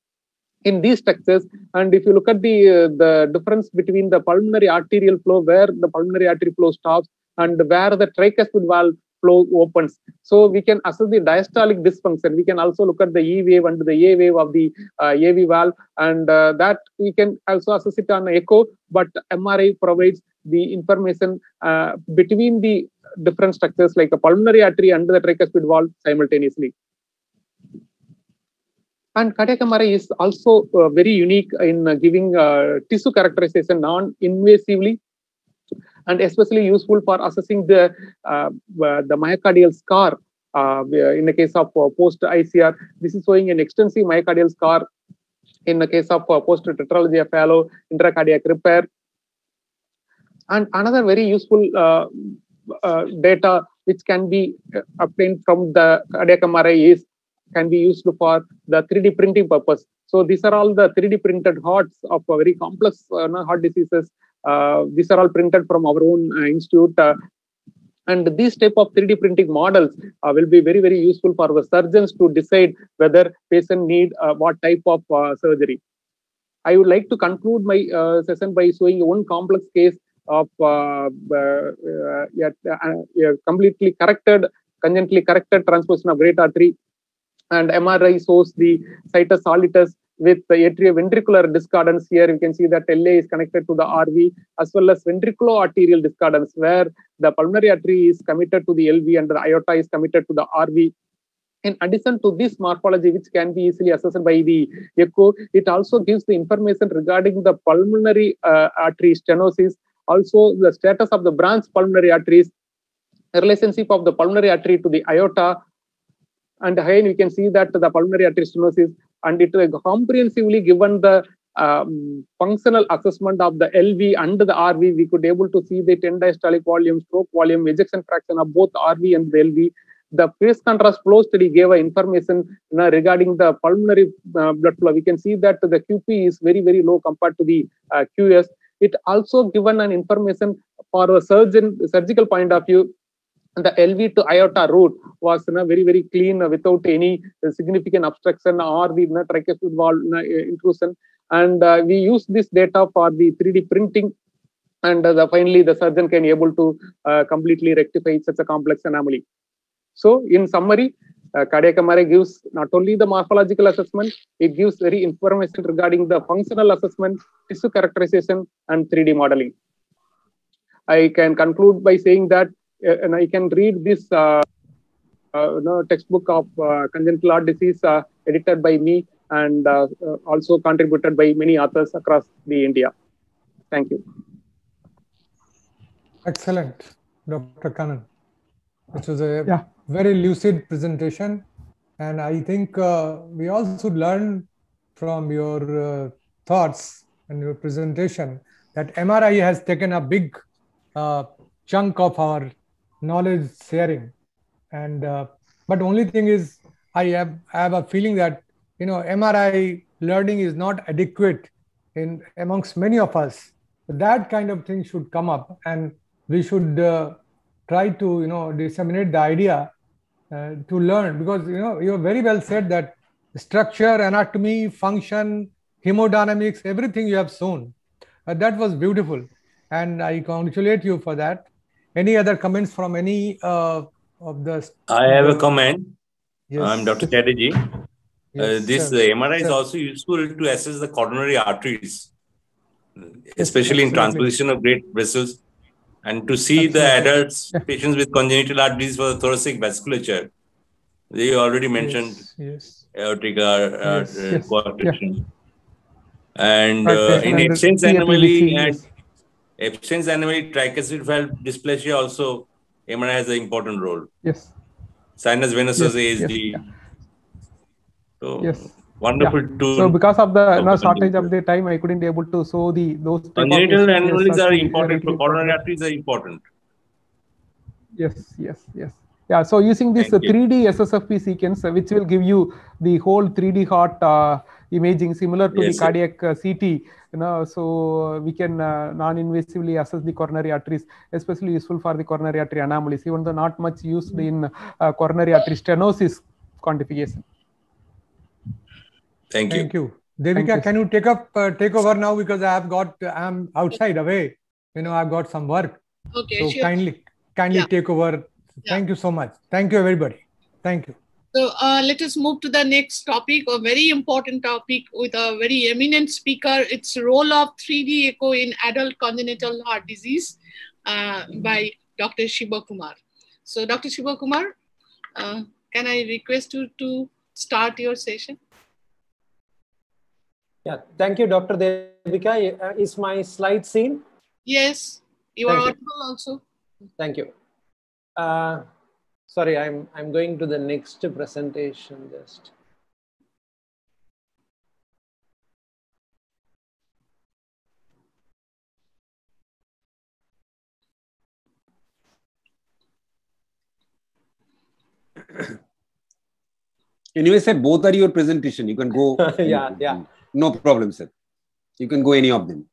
S9: in these structures. And if you look at the difference between the pulmonary arterial flow, where the pulmonary artery flow stops and where the tricuspid valve flow opens, so we can assess the diastolic dysfunction. We can also look at the E wave and the A wave of the AV valve, and that we can also assess it on echo, but MRI provides the information between the different structures like a pulmonary artery and the tricuspid valve simultaneously. And cardiac MRI is also very unique in giving tissue characterization non-invasively, and especially useful for assessing the myocardial scar in the case of post-ICR. This is showing an extensive myocardial scar in the case of post-tetralogy of Fallot, intracardiac repair. And another very useful data which can be obtained from the cardiac MRI can be used for the 3D printing purpose. So these are all the 3D printed hearts of very complex heart diseases. These are all printed from our own institute. And these type of 3D printing models will be very, very useful for the surgeons to decide whether patient need what type of surgery. I would like to conclude my session by showing one complex case of completely corrected, congenially corrected transposition of great artery, and MRI shows the situs solitus with the atrioventricular discordance. Here you can see that LA is connected to the RV, as well as ventriculo-arterial discordance, where the pulmonary artery is committed to the LV and the aorta is committed to the RV. In addition to this morphology, which can be easily assessed by the echo, it also gives the information regarding the pulmonary artery stenosis, also the status of the branch pulmonary arteries, the relationship of the pulmonary artery to the aorta. And again, you can see that the pulmonary artery stenosis, and it comprehensively given the functional assessment of the LV and the RV, we could able to see the 10 diastolic volume, stroke volume, ejection fraction of both RV and the LV. The phase contrast flow study gave information regarding the pulmonary blood flow. We can see that the QP is very, very low compared to the QS. It also given an information for a surgical point of view. The LV to aorta route was very, very clean without any significant obstruction or the tricuspid valve intrusion. And we use this data for the 3D printing. And finally, the surgeon can able to completely rectify such a complex anomaly. So in summary, cardiac MRI gives not only the morphological assessment, it gives very information regarding the functional assessment, tissue characterization, and 3D modeling. I can conclude by saying that, and I can read this textbook of congenital heart disease edited by me and also contributed by many authors across the India. Thank you.
S4: Excellent, Dr. Kannan. Which was a very lucid presentation. And I think we all should learn from your thoughts and your presentation that MRI has taken a big chunk of our knowledge sharing. And but only thing is, I have a feeling that MRI learning is not adequate amongst many of us. That kind of thing should come up, and we should try to disseminate the idea to learn, because you very well said that structure, anatomy, function, hemodynamics, everything you have shown. That was beautiful, and I congratulate you for that. Any other comments from any of the?
S3: I have a comment.
S4: Yes.
S3: I'm Dr. Chatterjee.
S4: Yes,
S3: this MRI is also useful to assess the coronary arteries, especially in transposition of great vessels, and to see the adults, patients with congenital heart disease for the thoracic vasculature. They already mentioned aortic coarctation. And in Ebstein's anomaly and Ebstein's anomaly, tricuspid valve dysplasia also, MRI has an important role.
S9: Yes.
S3: Sinus venosus ASD. So, wonderful tool.
S9: So because of the shortage of the time, I couldn't be able to show those.
S3: Congenital anomalies are important, but coronary arteries are important.
S9: Yes. Yeah, so using this 3D SSFP sequence, which will give you the whole 3D heart imaging similar to the cardiac CT, so we can non-invasively assess the coronary arteries, especially useful for the coronary artery anomalies, even though not much used in coronary artery stenosis quantification.
S3: Thank you.
S4: Thank you. Devika, can you take over now, because I'm outside away. I've got some work.
S6: Okay,
S4: so
S6: sure.
S4: Kindly take over. Thank you so much. Thank you, everybody. Thank you.
S6: So let us move to the next topic, a very important topic with a very eminent speaker. It's role of 3D echo in adult congenital heart disease by Dr. Shiva Kumar. So Dr. Shiva Kumar, can I request you to start your session?
S5: Yeah, thank you, Dr. Devika. Is my slide seen?
S6: Yes, you are audible also.
S5: Thank you. Sorry, I'm going to the next presentation just.
S10: Anyway, sir, both are your presentation. You can go.
S5: Yeah.
S10: No problem, sir. You can go any of them.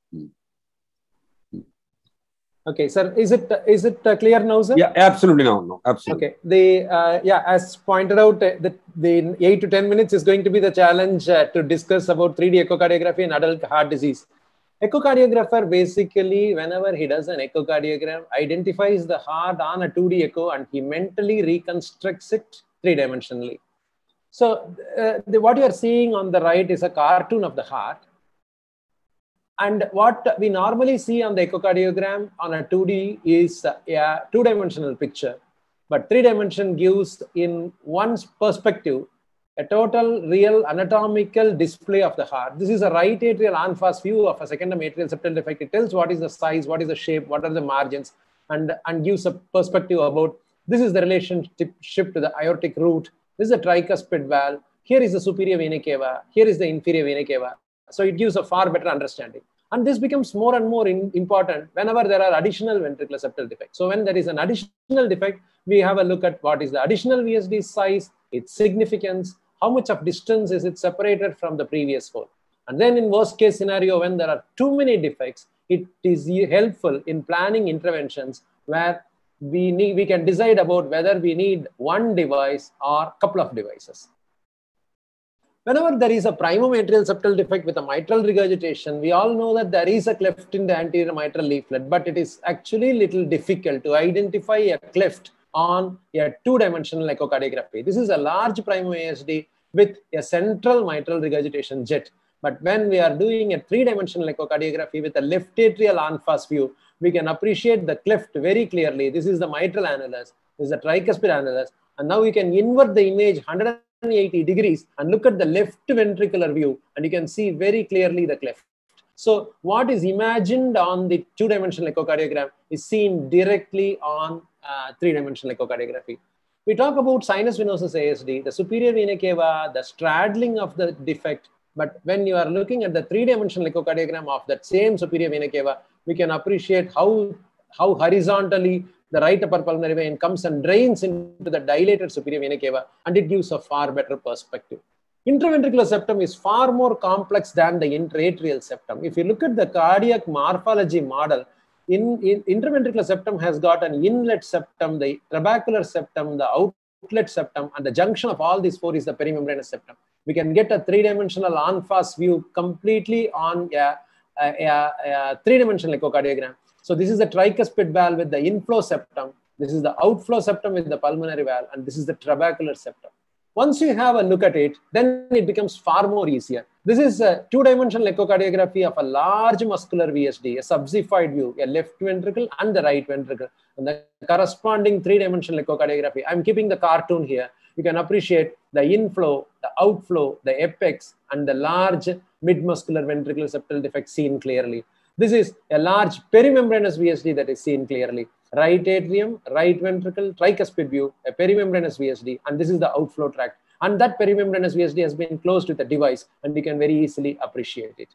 S5: Okay, sir. Is it clear now, sir?
S10: Yeah, absolutely. No, absolutely.
S5: Okay. As pointed out, the 8 to 10 minutes is going to be the challenge to discuss about 3D echocardiography in adult heart disease. Echocardiographer basically, whenever he does an echocardiogram, identifies the heart on a 2D echo and he mentally reconstructs it three-dimensionally. So what you are seeing on the right is a cartoon of the heart. And what we normally see on the echocardiogram on a 2D is a two-dimensional picture. But 3D gives in one perspective a total real anatomical display of the heart. This is a right atrial en face view of a secondum atrial septal defect. It tells what is the size, what is the shape, what are the margins, and gives a perspective about this is the relationship to the aortic root. This is the tricuspid valve. Here is the superior vena cava. Here is the inferior vena cava. So it gives a far better understanding. And this becomes more and more important whenever there are additional ventricular septal defects. So when there is an additional defect, we have a look at what is the additional VSD size, its significance, how much of distance is it separated from the previous hole. And then in worst case scenario, when there are too many defects, it is helpful in planning interventions where we can decide about whether we need one device or a couple of devices. Whenever there is a primometrial septal defect with a mitral regurgitation, we all know that there is a cleft in the anterior mitral leaflet, but it is actually little difficult to identify a cleft on a two-dimensional echocardiography. This is a large primo-ASD with a central mitral regurgitation jet. But when we are doing a three-dimensional echocardiography with a left atrial en-face view, we can appreciate the cleft very clearly. This is the mitral annulus, this is the tricuspid annulus, and now you can invert the image 180 degrees and look at the left ventricular view, and you can see very clearly the cleft. So what is imagined on the two-dimensional echocardiogram is seen directly on three-dimensional echocardiography. We talk about sinus venosus ASD, the superior vena cava, the straddling of the defect. But when you are looking at the three-dimensional echocardiogram of that same superior vena cava, we can appreciate how horizontally the right upper pulmonary vein comes and drains into the dilated superior vena cava, and it gives a far better perspective. Intraventricular septum is far more complex than the intraatrial septum. If you look at the cardiac morphology model, intraventricular septum has got an inlet septum, the trabecular septum, the outlet septum, and the junction of all these four is the perimembranous septum. We can get a three-dimensional en-face view completely on a three-dimensional echocardiogram. So this is the tricuspid valve with the inflow septum. This is the outflow septum with the pulmonary valve, and this is the trabecular septum. Once you have a look at it, then it becomes far more easier. This is a two-dimensional echocardiography of a large muscular VSD, a subxiphoid view, a left ventricle and the right ventricle, and the corresponding three-dimensional echocardiography. I'm keeping the cartoon here. You can appreciate the inflow, the outflow, the apex, and the large mid-muscular ventricular septal defect seen clearly. This is a large perimembranous VSD that is seen clearly. Right atrium, right ventricle, tricuspid view, a perimembranous VSD, and this is the outflow tract. And that perimembranous VSD has been closed with a device, and we can very easily appreciate it.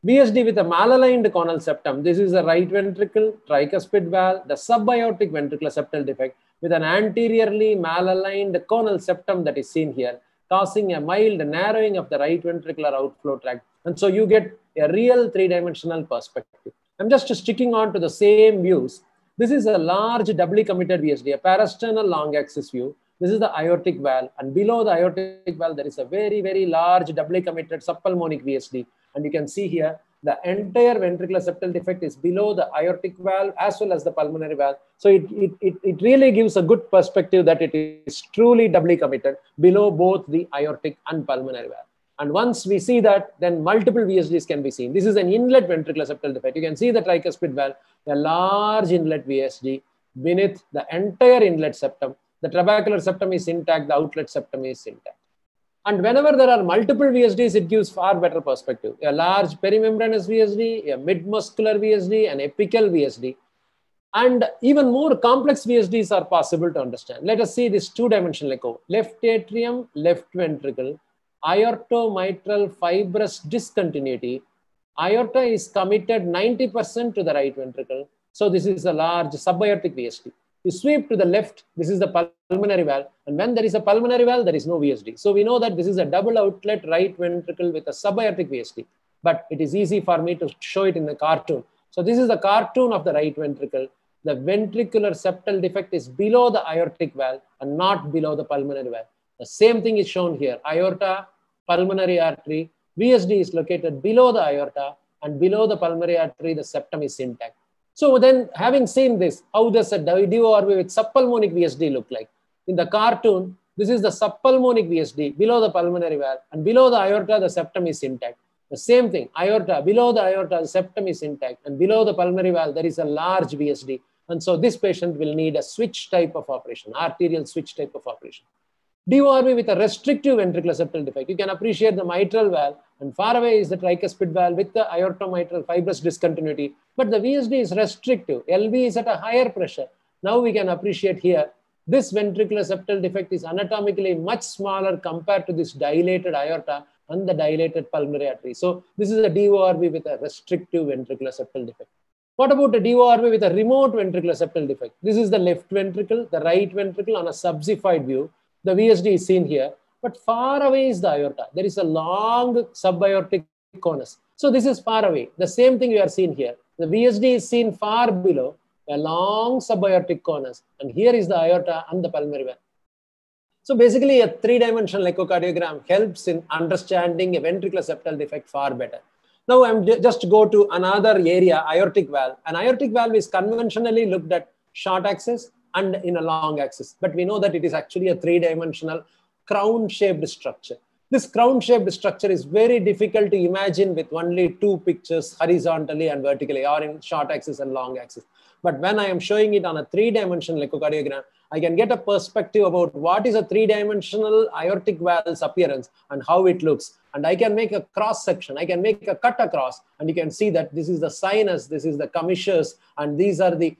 S5: VSD with a malaligned conal septum. This is the right ventricle, tricuspid valve, the subaortic ventricular septal defect with an anteriorly malaligned conal septum that is seen here, causing a mild narrowing of the right ventricular outflow tract. And so you get a real three-dimensional perspective. I'm just sticking on to the same views. This is a large doubly committed VSD, a parasternal long axis view. This is the aortic valve, and below the aortic valve, there is a very, very large doubly committed subpulmonic VSD. And you can see here, the entire ventricular septal defect is below the aortic valve as well as the pulmonary valve. So it really gives a good perspective that it is truly doubly committed below both the aortic and pulmonary valve. And once we see that, then multiple VSDs can be seen. This is an inlet ventricular septal defect. You can see the tricuspid valve, a large inlet VSD beneath the entire inlet septum. The trabecular septum is intact, the outlet septum is intact. And whenever there are multiple VSDs, it gives far better perspective. A large perimembranous VSD, a mid-muscular VSD, an apical VSD. And even more complex VSDs are possible to understand. Let us see this two-dimensional echo. Left atrium, left ventricle, aortomitral fibrous discontinuity. Aorta is committed 90% to the right ventricle. So this is a large subaortic VSD. You sweep to the left, this is the pulmonary valve. And when there is a pulmonary valve, there is no VSD. So we know that this is a double outlet right ventricle with a subaortic VSD. But it is easy for me to show it in the cartoon. So this is the cartoon of the right ventricle. The ventricular septal defect is below the aortic valve and not below the pulmonary valve. The same thing is shown here. Aorta, pulmonary artery, VSD is located below the aorta, and below the pulmonary artery, the septum is intact. So then, having seen this, how does a DORV with subpulmonic VSD look like? In the cartoon, this is the subpulmonic VSD below the pulmonary valve, and below the aorta, the septum is intact. The same thing, aorta, below the aorta, the septum is intact, and below the pulmonary valve, there is a large VSD. And so this patient will need a switch type of operation, arterial switch type of operation. DORV with a restrictive ventricular septal defect. You can appreciate the mitral valve, and far away is the tricuspid valve with the aortomitral fibrous discontinuity. But the VSD is restrictive. LV is at a higher pressure. Now we can appreciate here, this ventricular septal defect is anatomically much smaller compared to this dilated aorta, and the dilated pulmonary artery. So this is a DORB with a restrictive ventricular septal defect. What about a DORB with a remote ventricular septal defect? This is the left ventricle, the right ventricle on a subxified view. The VSD is seen here, but far away is the aorta. There is a long subaortic conus. So this is far away. The same thing we are seeing here. The VSD is seen far below, a long subaortic conus, and here is the aorta and the pulmonary vein. So basically a three-dimensional echocardiogram helps in understanding a ventricular septal defect far better. Now I'm just go to another area, aortic valve. An aortic valve is conventionally looked at short axis and in a long axis, but we know that it is actually a three-dimensional crown-shaped structure. This crown-shaped structure is very difficult to imagine with only two pictures horizontally and vertically, or in short axis and long axis. But when I am showing it on a three-dimensional echocardiogram, I can get a perspective about what is a three-dimensional aortic valve's appearance and how it looks. And I can make a cross section, I can make a cut across, and you can see that this is the sinus, this is the commissures, and these are the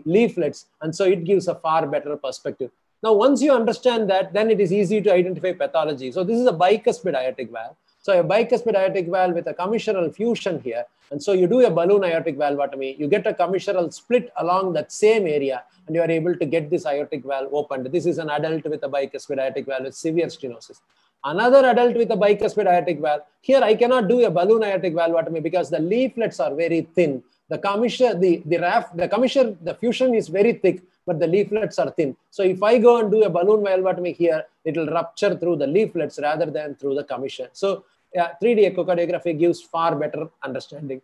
S5: leaflets. And so it gives a far better perspective. Now, once you understand that, then it is easy to identify pathology. So this is a bicuspid aortic valve. So a bicuspid aortic valve with a commissural fusion here. And so you do a balloon aortic valvotomy, you get a commissural split along that same area, and you are able to get this aortic valve opened. This is an adult with a bicuspid aortic valve with severe stenosis. Another adult with a bicuspid aortic valve. Here I cannot do a balloon aortic valvotomy because the leaflets are very thin. The commissure, the fusion is very thick, but the leaflets are thin. So if I go and do a balloon valvotomy here, it will rupture through the leaflets rather than through the commissure. So 3D echocardiography gives far better understanding.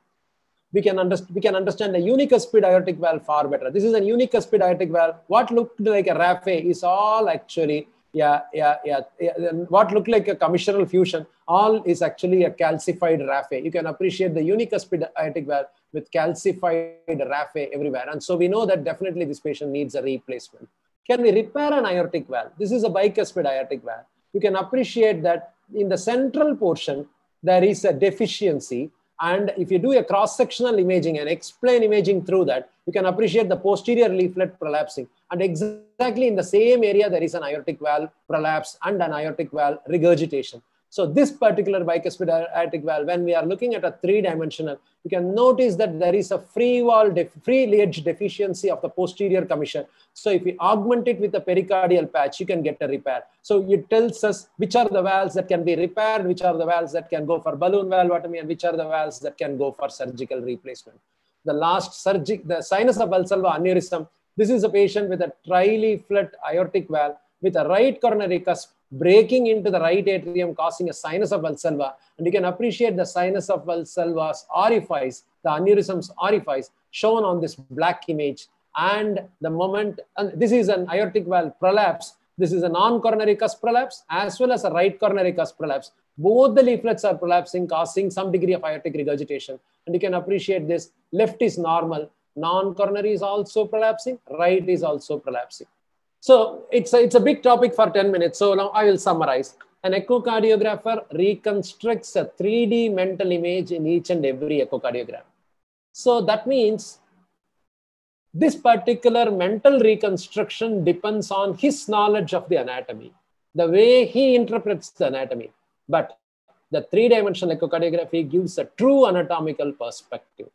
S5: We can understand a unicuspid aortic valve far better. This is a unicuspid aortic valve. What looked like a raphe is all actually, what looked like a commissural fusion, all is actually a calcified raphe. You can appreciate the unicuspid aortic valve with calcified raphe everywhere. And so we know that definitely this patient needs a replacement. Can we repair an aortic valve? This is a bicuspid aortic valve. You can appreciate that in the central portion, there is a deficiency. And if you do a cross-sectional imaging and explain imaging through that, you can appreciate the posterior leaflet prolapsing. And exactly in the same area, there is an aortic valve prolapse and an aortic valve regurgitation. So this particular bicuspid aortic valve, when we are looking at a three-dimensional, you can notice that there is a free edge deficiency of the posterior commissure. So if we augment it with a pericardial patch, you can get a repair. So it tells us which are the valves that can be repaired, which are the valves that can go for balloon valvotomy, and which are the valves that can go for surgical replacement. The sinus of Valsalva aneurysm. This is a patient with a trileaflet aortic valve with a right coronary cusp breaking into the right atrium, causing a sinus of Valsalva. And you can appreciate the sinus of Valsalva's orifice, the aneurysm's orifice, shown on this black image. And the moment, and this is an aortic valve prolapse. This is a non-coronary cusp prolapse as well as a right coronary cusp prolapse. Both the leaflets are prolapsing, causing some degree of aortic regurgitation. And you can appreciate this. Left is normal. Non-coronary is also prolapsing. Right is also prolapsing. So it's a big topic for 10 minutes. So now I will summarize. An echocardiographer reconstructs a 3D mental image in each and every echocardiogram. So that means this particular mental reconstruction depends on his knowledge of the anatomy, the way he interprets the anatomy. But the three-dimensional echocardiography gives a true anatomical perspective.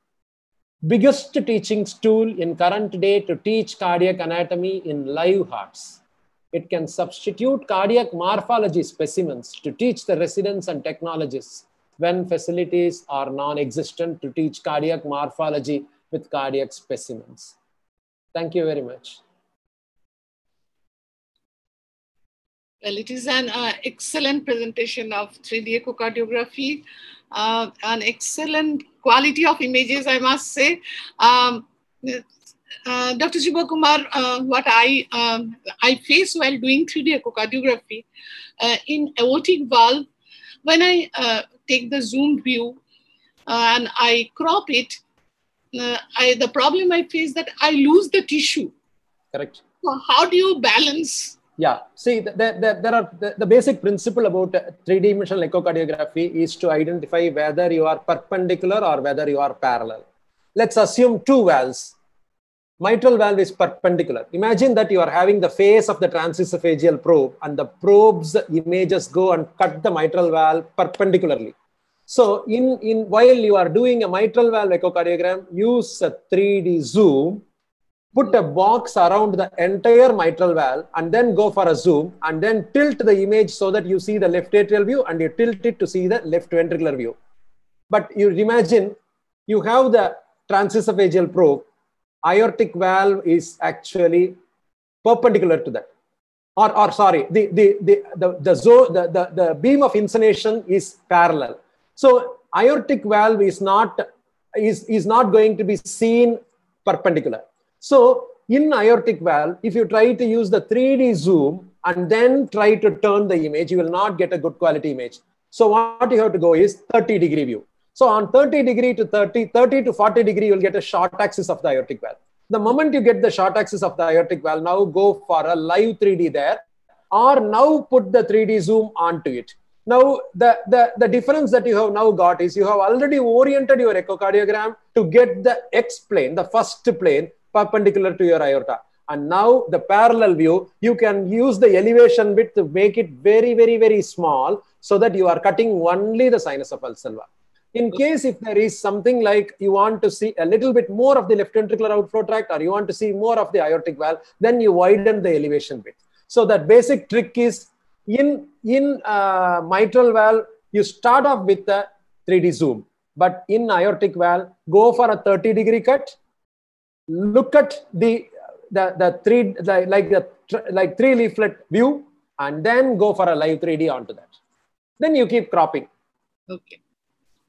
S5: Biggest teaching tool in current day to teach cardiac anatomy in live hearts. It can substitute cardiac morphology specimens to teach the residents and technologists when facilities are non-existent to teach cardiac morphology with cardiac specimens. Thank you very much.
S6: Well, it is an excellent presentation of 3D echocardiography, an excellent quality of images, I must say. Dr. Jiva Kumar, what I face while doing 3D echocardiography in aortic valve, when I take the zoomed view and I crop it, the problem I face that I lose the tissue.
S5: Correct.
S6: So how do you balance?
S5: Yeah, see, the basic principle about three-dimensional echocardiography is to identify whether you are perpendicular or whether you are parallel. Let's assume two valves. mitral valve is perpendicular. Imagine that you are having the face of the transesophageal probe and the probe's images go and cut the mitral valve perpendicularly. So while you are doing a mitral valve echocardiogram, use a 3D zoom, put a box around the entire mitral valve and then go for a zoom and then tilt the image so that you see the left atrial view and you tilt it to see the left ventricular view. But you imagine you have the transesophageal probe, aortic valve is actually perpendicular to that. Or sorry, the beam of insunation is parallel. So aortic valve is not going to be seen perpendicular. So in aortic valve, if you try to use the 3D zoom and then try to turn the image, you will not get a good quality image. So what you have to go is 30-degree view. So on 30 to 40 degree, you will get a short axis of the aortic valve. The moment you get the short axis of the aortic valve, now go for a live 3D there, or now put the 3D zoom onto it. Now, the difference that you have now got is you have already oriented your echocardiogram to get the X plane, the first plane, perpendicular to your aorta. And now the parallel view, you can use the elevation bit to make it very, very, very small so that you are cutting only the sinus of valsalva. In case if there is something like you want to see a little bit more of the left ventricular outflow tract or you want to see more of the aortic valve, then you widen the elevation bit. So that basic trick is in mitral valve, you start off with the 3D zoom, but in aortic valve, go for a 30-degree cut. Look at the three leaflet view, and then go for a live 3D onto that. Then you keep cropping.
S6: Okay.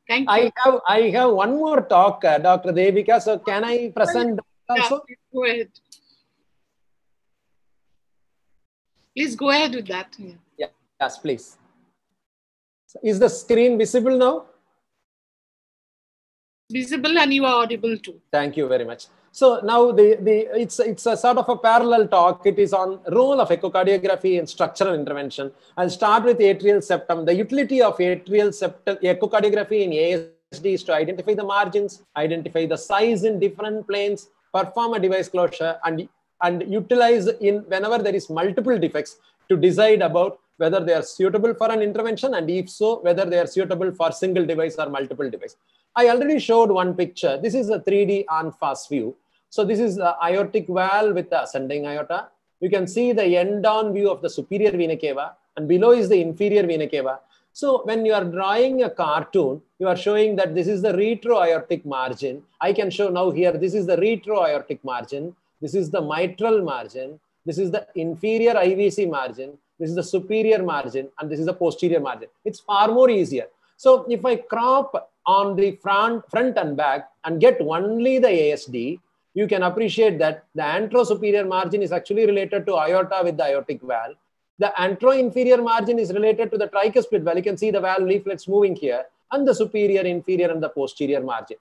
S6: Thank you.
S5: I have one more talk, Dr. Devika. So can I present also?
S6: Yeah, go ahead. Please go ahead with that.
S5: Yeah. Yes, please. So is the screen visible now?
S6: Visible, and you are audible too.
S5: Thank you very much. So now it's a sort of a parallel talk. It is on role of echocardiography in structural intervention. I'll start with atrial septum. The utility of atrial septum echocardiography in ASD is to identify the margins, identify the size in different planes, perform a device closure, and utilize in whenever there is multiple defects to decide about whether they are suitable for an intervention, and if so, whether they are suitable for single device or multiple device. I already showed one picture. This is a 3D en-face view. So this is the aortic valve with the ascending aorta. You can see the end-on view of the superior vena cava, and below is the inferior vena cava. So when you are drawing a cartoon, you are showing that this is the retro-aortic margin. I can show now here, this is the retro-aortic margin. This is the mitral margin. This is the inferior IVC margin. This is the superior margin, and this is the posterior margin. It's far more easier. So if I crop on the front and back and get only the ASD, you can appreciate that the antero-superior margin is actually related to aorta with the aortic valve. The antero-inferior margin is related to the tricuspid valve. You can see the valve leaflets moving here, and the superior, inferior, and the posterior margin.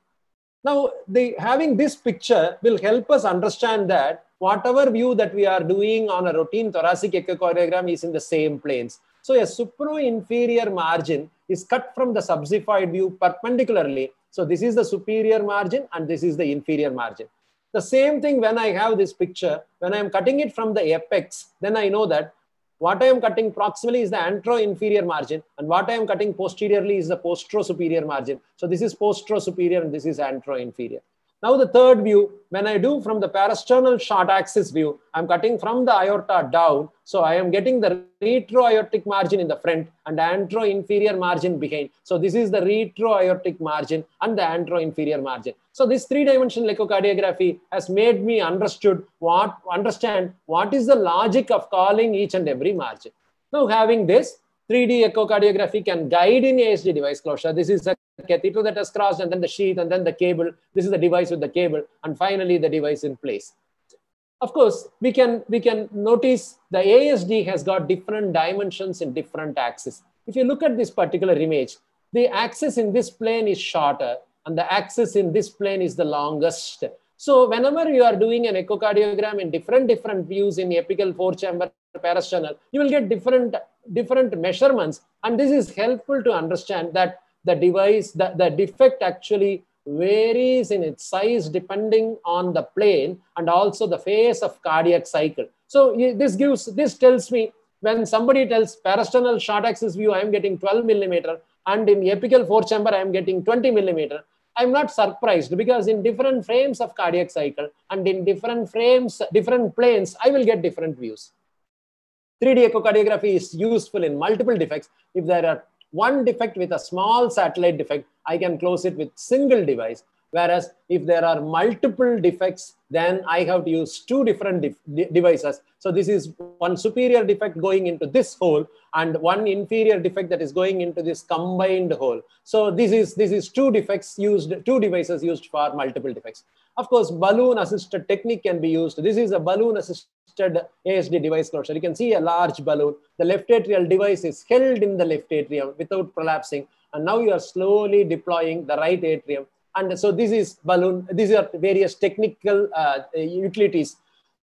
S5: Now, having this picture will help us understand that whatever view that we are doing on a routine thoracic echocardiogram is in the same planes. So a supro-inferior margin is cut from the subxiphoid view perpendicularly. So this is the superior margin and this is the inferior margin. The same thing when I have this picture, when I am cutting it from the apex, then I know that what I am cutting proximally is the antero-inferior margin, and what I am cutting posteriorly is the postero-superior margin. So this is postero-superior and this is antero-inferior. Now the third view, when I do from the parasternal short axis view, I'm cutting from the aorta down. So I am getting the retro-aortic margin in the front and the antero-inferior margin behind. So this is the retro-aortic margin and the antero-inferior margin. So this three-dimensional echocardiography has made me understand what is the logic of calling each and every margin. Now having this, 3D echocardiography can guide in ASD device closure. This is a catheter that has crossed, and then the sheath, and then the cable. This is the device with the cable, and finally the device in place. Of course, we can notice the ASD has got different dimensions in different axes. If you look at this particular image, the axis in this plane is shorter, and the axis in this plane is the longest. So whenever you are doing an echocardiogram in different views in apical 4-chamber parasternal, you will get different measurements, and this is helpful to understand that the device, the defect actually varies in its size depending on the plane and also the phase of cardiac cycle. So this tells me, when somebody tells parasternal short axis view, I am getting 12 millimeter, and in apical four chamber, I am getting 20 millimeter. I'm not surprised, because in different frames of cardiac cycle and in different frames, different planes, I will get different views. 3D echocardiography is useful in multiple defects. If there are one defect with a small satellite defect, I can close it with single device. Whereas if there are multiple defects, then I have to use two different devices. So this is one superior defect going into this hole and one inferior defect that is going into this combined hole. So this is two devices used for multiple defects. Of course, balloon assisted technique can be used. This is a balloon assisted ASD device closure. You can see a large balloon. The left atrial device is held in the left atrium without prolapsing. And now you are slowly deploying the right atrium. And so this is balloon. These are various technical utilities.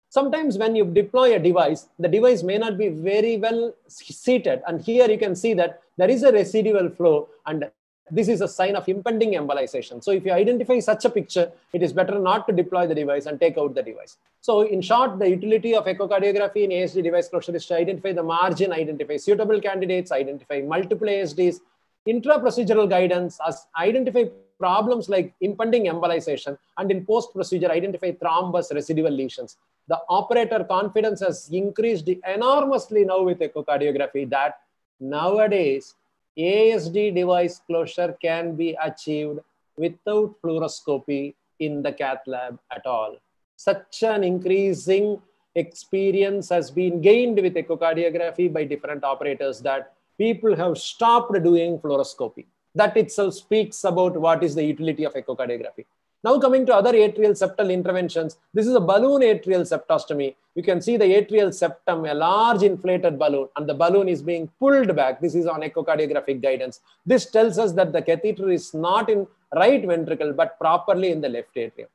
S5: Sometimes when you deploy a device, the device may not be very well seated. And here you can see that there is a residual flow, and this is a sign of impending embolization. So if you identify such a picture, it is better not to deploy the device and take out the device. So in short, the utility of echocardiography in ASD device closure is to identify the margin, identify suitable candidates, identify multiple ASDs, intra-procedural guidance, identify problems like impending embolization, and in post-procedure, identify thrombus residual lesions. The operator confidence has increased enormously now with echocardiography, that nowadays ASD device closure can be achieved without fluoroscopy in the cath lab at all. Such an increasing experience has been gained with echocardiography by different operators that people have stopped doing fluoroscopy. That itself speaks about what is the utility of echocardiography. Now coming to other atrial septal interventions, this is a balloon atrial septostomy. You can see the atrial septum, a large inflated balloon, and the balloon is being pulled back. This is on echocardiographic guidance. This tells us that the catheter is not in right ventricle, but properly in the left atrium.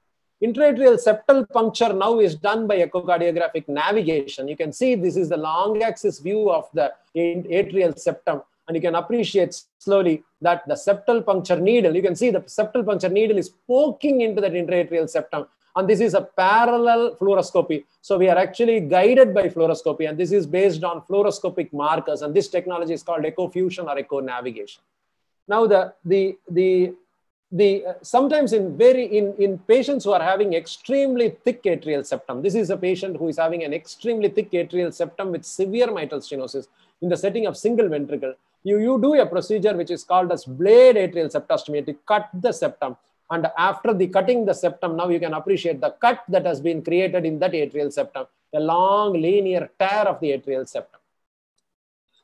S5: Intraatrial septal puncture now is done by echocardiographic navigation. You can see this is the long axis view of the atrial septum. And you can appreciate slowly that the septal puncture needle, you can see the septal puncture needle is poking into that intraatrial septum. And this is a parallel fluoroscopy. So we are actually guided by fluoroscopy, and this is based on fluoroscopic markers. And this technology is called echo-fusion or echo-navigation. Now sometimes in patients who are having extremely thick atrial septum, this is a patient who is having an extremely thick atrial septum with severe mitral stenosis in the setting of single ventricle. You do a procedure which is called as blade atrial septostomy to cut the septum. And after the cutting the septum, now you can appreciate the cut that has been created in that atrial septum, a long linear tear of the atrial septum.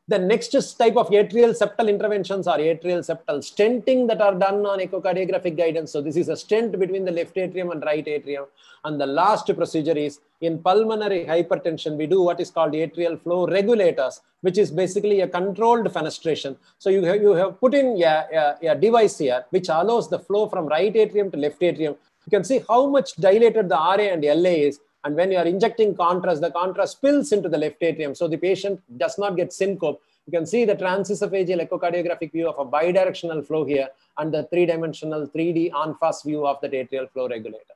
S5: The next type of atrial septal interventions are atrial septal stenting that are done on echocardiographic guidance. So this is a stent between the left atrium and right atrium. And the last procedure is in pulmonary hypertension, we do what is called atrial flow regulators, which is basically a controlled fenestration. So you have put in a device here, which allows the flow from right atrium to left atrium. You can see how much dilated the RA and LA is. And when you are injecting contrast, the contrast spills into the left atrium. So the patient does not get syncope. You can see the transesophageal echocardiographic view of a bidirectional flow here and the three-dimensional 3D en-face view of the atrial flow regulator.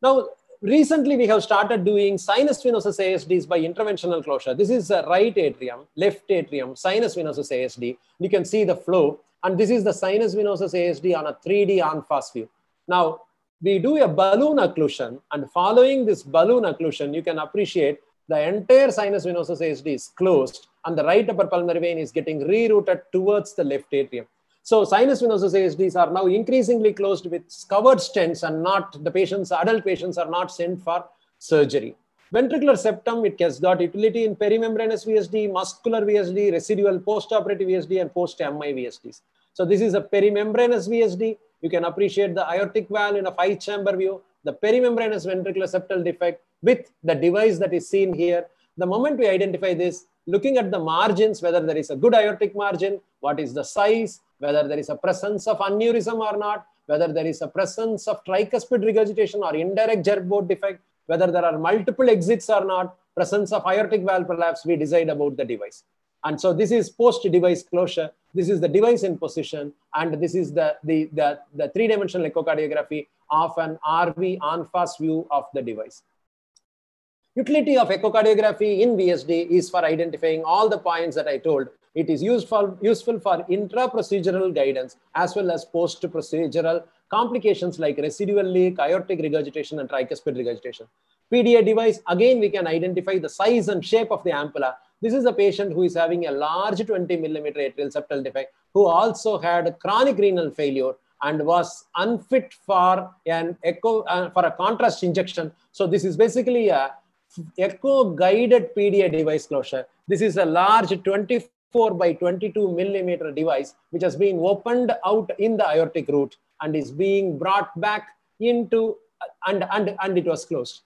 S5: Now, recently we have started doing sinus venosus ASDs by interventional closure. This is a right atrium, left atrium, sinus venosus ASD. You can see the flow. And this is the sinus venosus ASD on a 3D en-face view. Now, we do a balloon occlusion, and following this balloon occlusion, you can appreciate the entire sinus venosus ASD is closed and the right upper pulmonary vein is getting rerouted towards the left atrium. So sinus venosus ASDs are now increasingly closed with covered stents, and not the patients, adult patients are not sent for surgery. Ventricular septum, it has got utility in perimembranous VSD, muscular VSD, residual postoperative VSD, and post-MI VSDs. So this is a perimembranous VSD. You can appreciate the aortic valve in a 5-chamber view, the perimembranous ventricular septal defect with the device that is seen here. The moment we identify this, looking at the margins, whether there is a good aortic margin, what is the size, whether there is a presence of aneurysm or not, whether there is a presence of tricuspid regurgitation or indirect jerkboard defect, whether there are multiple exits or not, presence of aortic valve prolapse, we decide about the device. And so this is post-device closure. This is the device in position, and this is the three-dimensional echocardiography of an RV en-face view of the device. Utility of echocardiography in VSD is for identifying all the points that I told. It is useful for intra-procedural guidance as well as post-procedural complications like residual leak, aortic regurgitation, and tricuspid regurgitation. PDA device, again, we can identify the size and shape of the ampulla. This is a patient who is having a large 20 millimeter atrial septal defect, who also had chronic renal failure and was unfit for an echo for a contrast injection. So this is basically a echo guided PDA device closure. This is a large 24 by 22 millimeter device which has been opened out in the aortic root and is being brought back into and it was closed.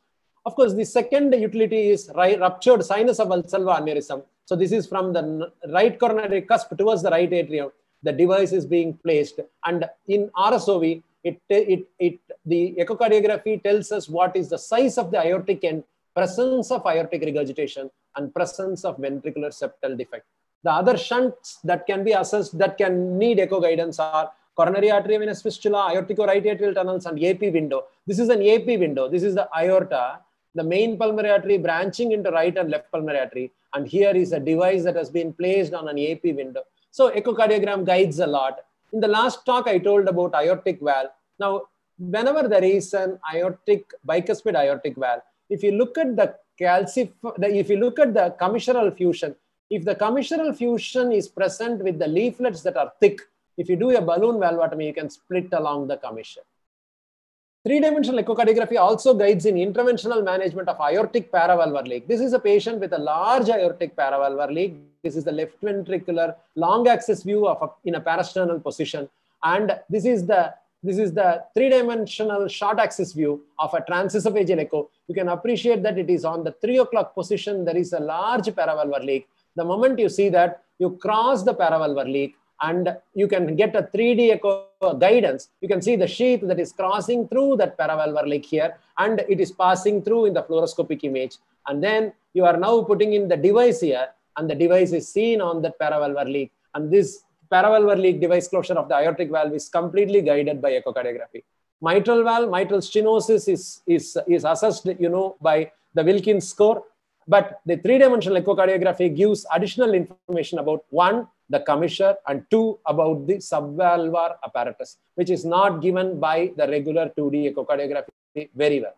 S5: Of course, the second utility is ruptured sinus of Valsalva aneurysm. So this is from the right coronary cusp towards the right atrium. The device is being placed, and in RSOV, the echocardiography tells us what is the size of the aortic end, presence of aortic regurgitation, and presence of ventricular septal defect. The other shunts that can be assessed that can need echo guidance are coronary artery venous fistula, aortico-right atrial tunnels, and AP window. This is an AP window. This is the aorta, the main pulmonary artery branching into right and left pulmonary artery. And here is a device that has been placed on an AP window. So echocardiogram guides a lot. In the last talk, I told about aortic valve. Now, whenever there is an bicuspid aortic valve, if you look at the commissural fusion, if the commissural fusion is present with the leaflets that are thick, if you do a balloon valvotomy, you can split along the commissure. Three-dimensional echocardiography also guides in interventional management of aortic paravalvular leak. This is a patient with a large aortic paravalvular leak. This is the left ventricular long axis view of in a parasternal position. And this is the three-dimensional short axis view of a transesophageal echo. You can appreciate that it is on the 3 o'clock position. There is a large paravalvular leak. The moment you see that, you cross the paravalvular leak, and you can get a 3D echo guidance. You can see the sheath that is crossing through that paravalvular leak here, and it is passing through in the fluoroscopic image. And then you are now putting in the device here, and the device is seen on that paravalvular leak. And this paravalvular leak device closure of the aortic valve is completely guided by echocardiography. Mitral valve, mitral stenosis is assessed, by the Wilkins score. But the three-dimensional echocardiography gives additional information about 1, the commissure, and 2, about the subvalvular apparatus, which is not given by the regular 2D echocardiography very well.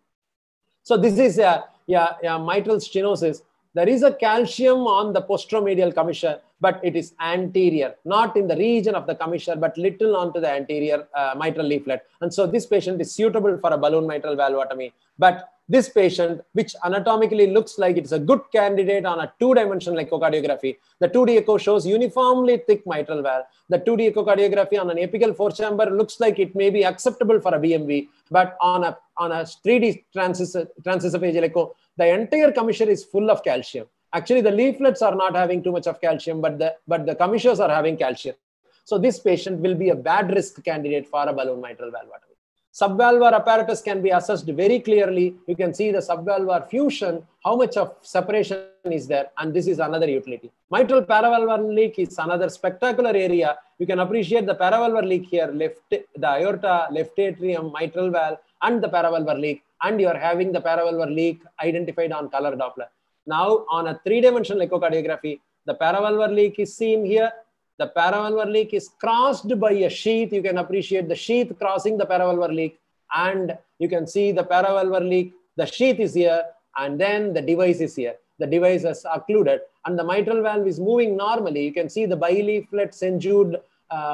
S5: So this is a mitral stenosis. There is a calcium on the posteromedial commissure, but it is anterior, not in the region of the commissure, but little onto the anterior mitral leaflet. And so this patient is suitable for a balloon mitral valvotomy. But this patient, which anatomically looks like it's a good candidate on a 2-dimensional echocardiography, the 2D echo shows uniformly thick mitral valve. The 2D echocardiography on an apical 4-chamber looks like it may be acceptable for a BMV, but on a 3D transesophageal echo, the entire commissure is full of calcium. Actually, the leaflets are not having too much of calcium, but the commissures are having calcium. So this patient will be a bad risk candidate for a balloon mitral valvotomy. Subvalvular apparatus can be assessed very clearly. You can see the subvalvular fusion, how much of separation is there, and this is another utility. Mitral paravalvular leak is another spectacular area. You can appreciate the paravalvular leak here, the aorta, left atrium, mitral valve, and the paravalvular leak, and you are having the paravalvular leak identified on color Doppler. Now, on a 3-dimensional echocardiography, the paravalvular leak is seen here. The paravalvular leak is crossed by a sheath. You can appreciate the sheath crossing the paravalvular leak, and you can see the paravalvular leak. The sheath is here, and then the device is here. The device is occluded, and the mitral valve is moving normally. You can see the bileaflet St-Jude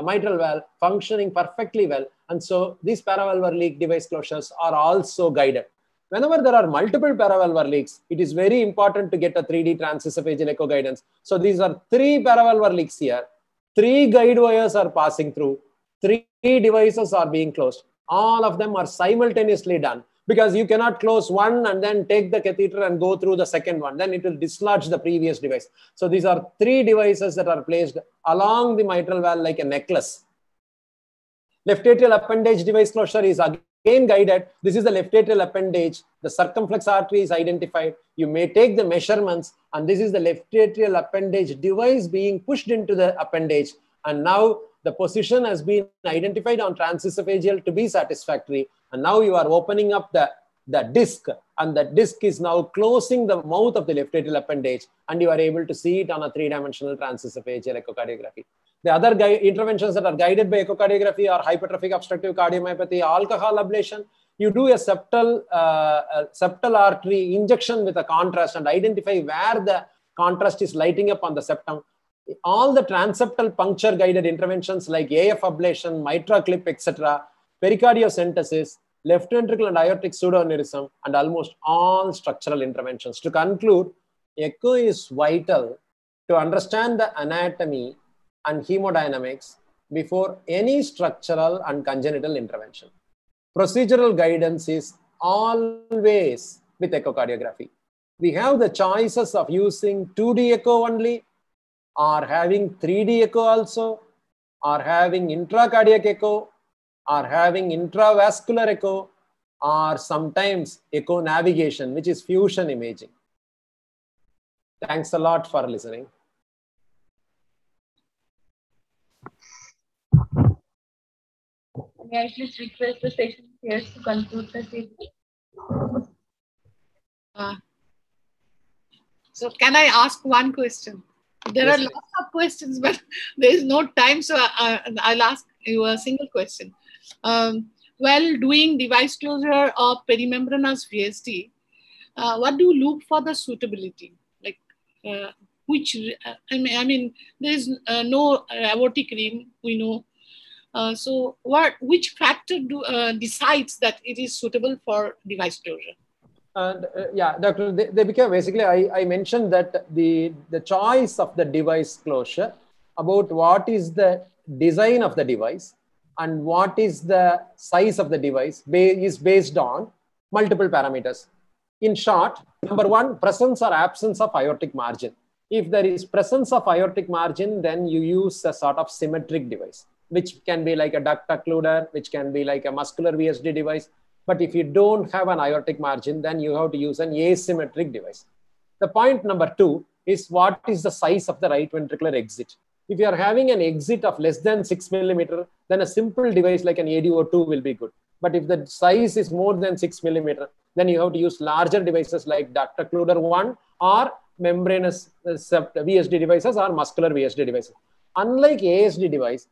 S5: mitral valve functioning perfectly well. And so these paravalvular leak device closures are also guided. Whenever there are multiple paravalvular leaks, it is very important to get a 3D transesophageal echo guidance. So these are 3 paravalvular leaks here. 3 guide wires are passing through. 3 devices are being closed. All of them are simultaneously done, because you cannot close one and then take the catheter and go through the second one. Then it will dislodge the previous device. So these are 3 devices that are placed along the mitral valve like a necklace. Left atrial appendage device closure is again guided. This is the left atrial appendage. The circumflex artery is identified. You may take the measurements, and this is the left atrial appendage device being pushed into the appendage. And now the position has been identified on transesophageal to be satisfactory. And now you are opening up the disc, and the disc is now closing the mouth of the left atrial appendage, and you are able to see it on a 3-dimensional transesophageal echocardiography. The other interventions that are guided by echocardiography are hypertrophic obstructive cardiomyopathy, alcohol ablation. You do a septal artery injection with a contrast and identify where the contrast is lighting up on the septum. All the transeptal puncture guided interventions like AF ablation, mitra clip, etc., pericardiocentesis, left ventricle and aortic pseudoaneurysm, and almost all structural interventions. To conclude, echo is vital to understand the anatomy and hemodynamics before any structural and congenital intervention. Procedural guidance is always with echocardiography. We have the choices of using 2D echo only, or having 3D echo also, or having intracardiac echo, or having intravascular echo, or sometimes echo navigation, which is fusion imaging. Thanks a lot for listening.
S1: May I please request the session here to conclude the session?
S6: So can I ask one question? There are lots of questions, but there is no time, so I'll ask you a single question. While doing device closure of perimembranous VSD, what do you look for the suitability? Like which, I mean, there is no aortic rim, we know. So which factor decides that it is suitable for device closure?
S5: Yeah, Doctor, they became basically, I mentioned that the choice of the device closure about what is the design of the device and what is the size of the device is based on multiple parameters. In short, number one, presence or absence of aortic margin. If there is presence of aortic margin, then you use a sort of symmetric device, which can be like a duct occluder, which can be like a muscular VSD device. But if you don't have an aortic margin, then you have to use an asymmetric device. The point number two is what is the size of the right ventricular exit. If you are having an exit of less than 6 millimeter, then a simple device like an ADO2 will be good. But if the size is more than 6 millimeter, then you have to use larger devices like duct occluder 1 or membranous VSD devices or muscular VSD devices. Unlike ASD device,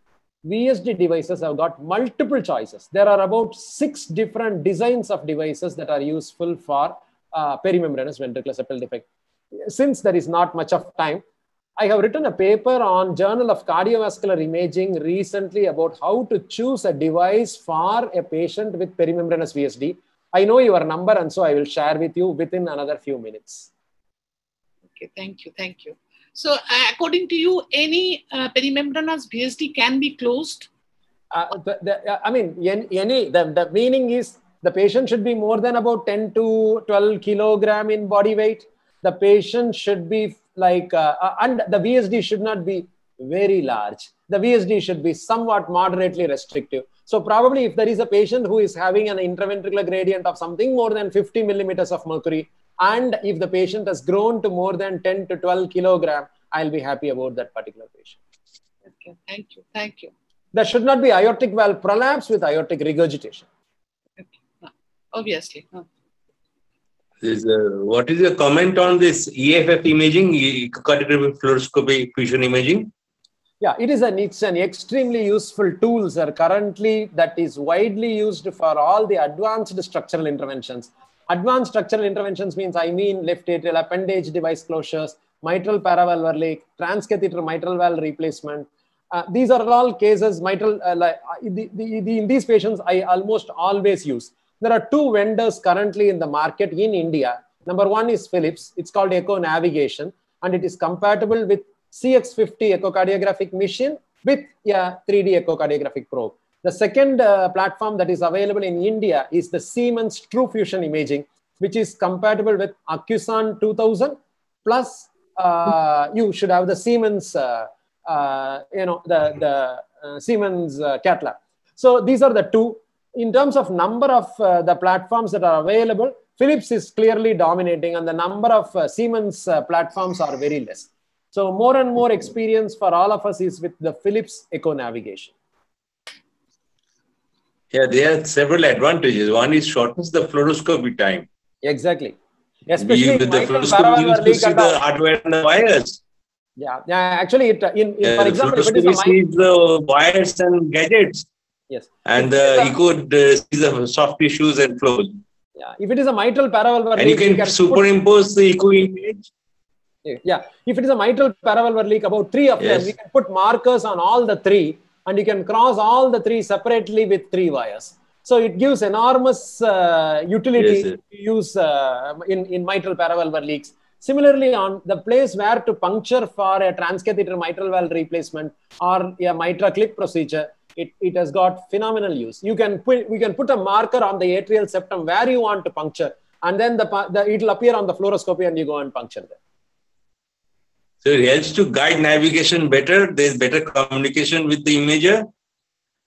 S5: VSD devices have got multiple choices. There are about 6 different designs of devices that are useful for perimembranous ventricular septal defect. Since there is not much of time, I have written a paper on Journal of Cardiovascular Imaging recently about how to choose a device for a patient with perimembranous VSD. I know your number, and so I will share with you within another few minutes.
S6: Okay, thank you, thank you. So, according to you, any perimembranous VSD can be closed?
S5: I mean, the meaning is the patient should be more than about 10 to 12 kilogram in body weight. The patient should be like, and the VSD should not be very large. The VSD should be somewhat moderately restrictive. So probably if there is a patient who is having an intraventricular gradient of something more than 50 millimeters of mercury, and if the patient has grown to more than 10 to 12 kilogram, I'll be happy about that particular patient.
S6: Okay, thank you, thank you.
S5: There should not be aortic valve prolapse with aortic regurgitation.
S6: Okay. No, obviously. No.
S3: What is your comment on this EFF imaging, echocardiographic fluoroscopy fusion imaging?
S5: Yeah, it's an extremely useful tool, sir, currently that is widely used for all the advanced structural interventions. Advanced structural interventions means, I mean, left atrial appendage device closures, mitral paravalvular leak, transcatheter mitral valve replacement. These are all cases, mitral, in these patients, I almost always use. There are 2 vendors currently in the market in India. Number one is Philips. It's called Echo Navigation, and it is compatible with CX50 echocardiographic machine with a 3D echocardiographic probe. The second platform that is available in India is the Siemens TrueFusion Imaging, which is compatible with Acusan 2000, plus you should have the Siemens, Siemens cath lab. So these are the 2. In terms of number of the platforms that are available, Philips is clearly dominating, and the number of Siemens platforms are very less. So more and more experience for all of us is with the Philips Echo Navigation.
S3: Yeah, there are several advantages. One is shortens the fluoroscopy time.
S5: Exactly. Especially
S3: with the fluoroscopy, you used to see the hardware and the wires.
S5: Yeah, actually, for example, if it is
S3: sees the wires and gadgets.
S5: Yes.
S3: And you could see the soft tissues and flows.
S5: Yeah, if it is a mitral paravalvular
S3: leak, and you can superimpose the echo image.
S5: Yeah, if it is a mitral paravalvular leak, about 3 of them, we can put markers on all the 3, and you can cross all the 3 separately with 3 wires. So it gives enormous utility to use in mitral paravalvular leaks. Similarly, on the place where to puncture for a transcatheter mitral valve replacement or a mitra clip procedure, it has got phenomenal use. We can put a marker on the atrial septum where you want to puncture, and then it will appear on the fluoroscopy, and you go and puncture there.
S3: So it helps to guide navigation better. There is better communication with the imager,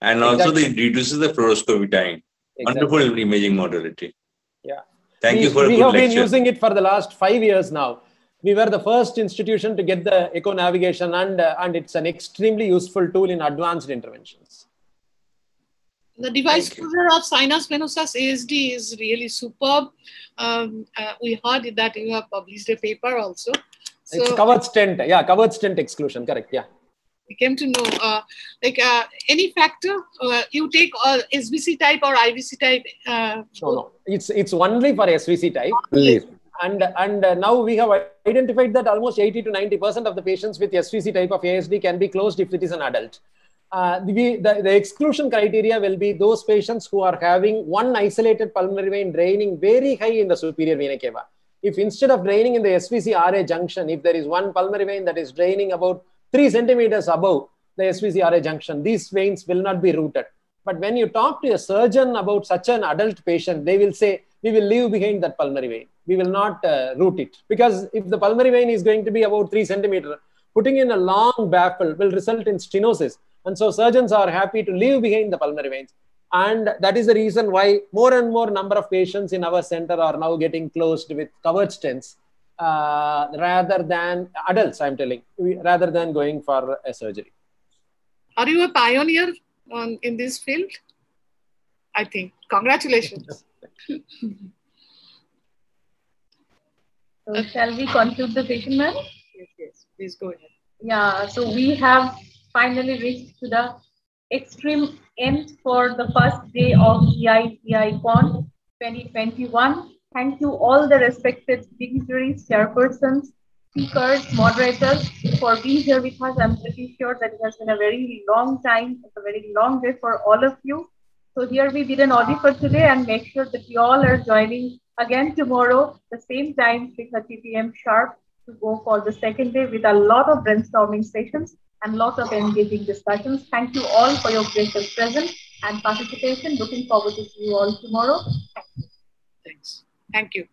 S3: and also it reduces the fluoroscopy time. Wonderful imaging modality.
S5: Yeah.
S3: Thank you for a good lecture.
S5: We have been using it for the last 5 years now. We were the first institution to get the echo navigation, and it's an extremely useful tool in advanced interventions.
S6: The device closure of sinus venosus ASD is really superb. We heard that you have published a paper also. So,
S5: it's covered stent. Yeah, covered stent exclusion. Correct. Yeah.
S6: We came to know any factor you take SVC type or IVC type.
S5: No. It's only for SVC type. Yes. And now we have identified that almost 80 to 90% of the patients with SVC type of ASD can be closed if it is an adult. The exclusion criteria will be those patients who are having one isolated pulmonary vein draining very high in the superior vena cava. If instead of draining in the SVC RA junction, if there is one pulmonary vein that is draining about 3 centimeters above the SVC RA junction, these veins will not be routed. But when you talk to a surgeon about such an adult patient, they will say, we will leave behind that pulmonary vein. We will not route it. Because if the pulmonary vein is going to be about 3 centimeters, putting in a long baffle will result in stenosis. And so surgeons are happy to leave behind the pulmonary veins. And that is the reason why more and more number of patients in our center are now getting closed with covered stents rather than adults, I'm telling, rather than going for a surgery.
S6: Are you a pioneer in this field? I think. Congratulations.
S1: So shall we conclude the session, ma'am?
S6: Yes, please go ahead.
S1: Yeah, so we have finally reached to the extreme end for the first day of EICI-Con 2021. Thank you all the respected dignitaries, chairpersons, speakers, moderators for being here with us. I'm pretty sure that it has been a very long time. It's a very long day for all of you. So here we did an audit for today, and make sure that you all are joining again tomorrow, the same time, 3:30 p.m. sharp, to go for the second day with a lot of brainstorming sessions and lots of engaging discussions. Thank you all for your gracious presence and participation. Looking forward to see you all tomorrow.
S6: Thanks. Thank you.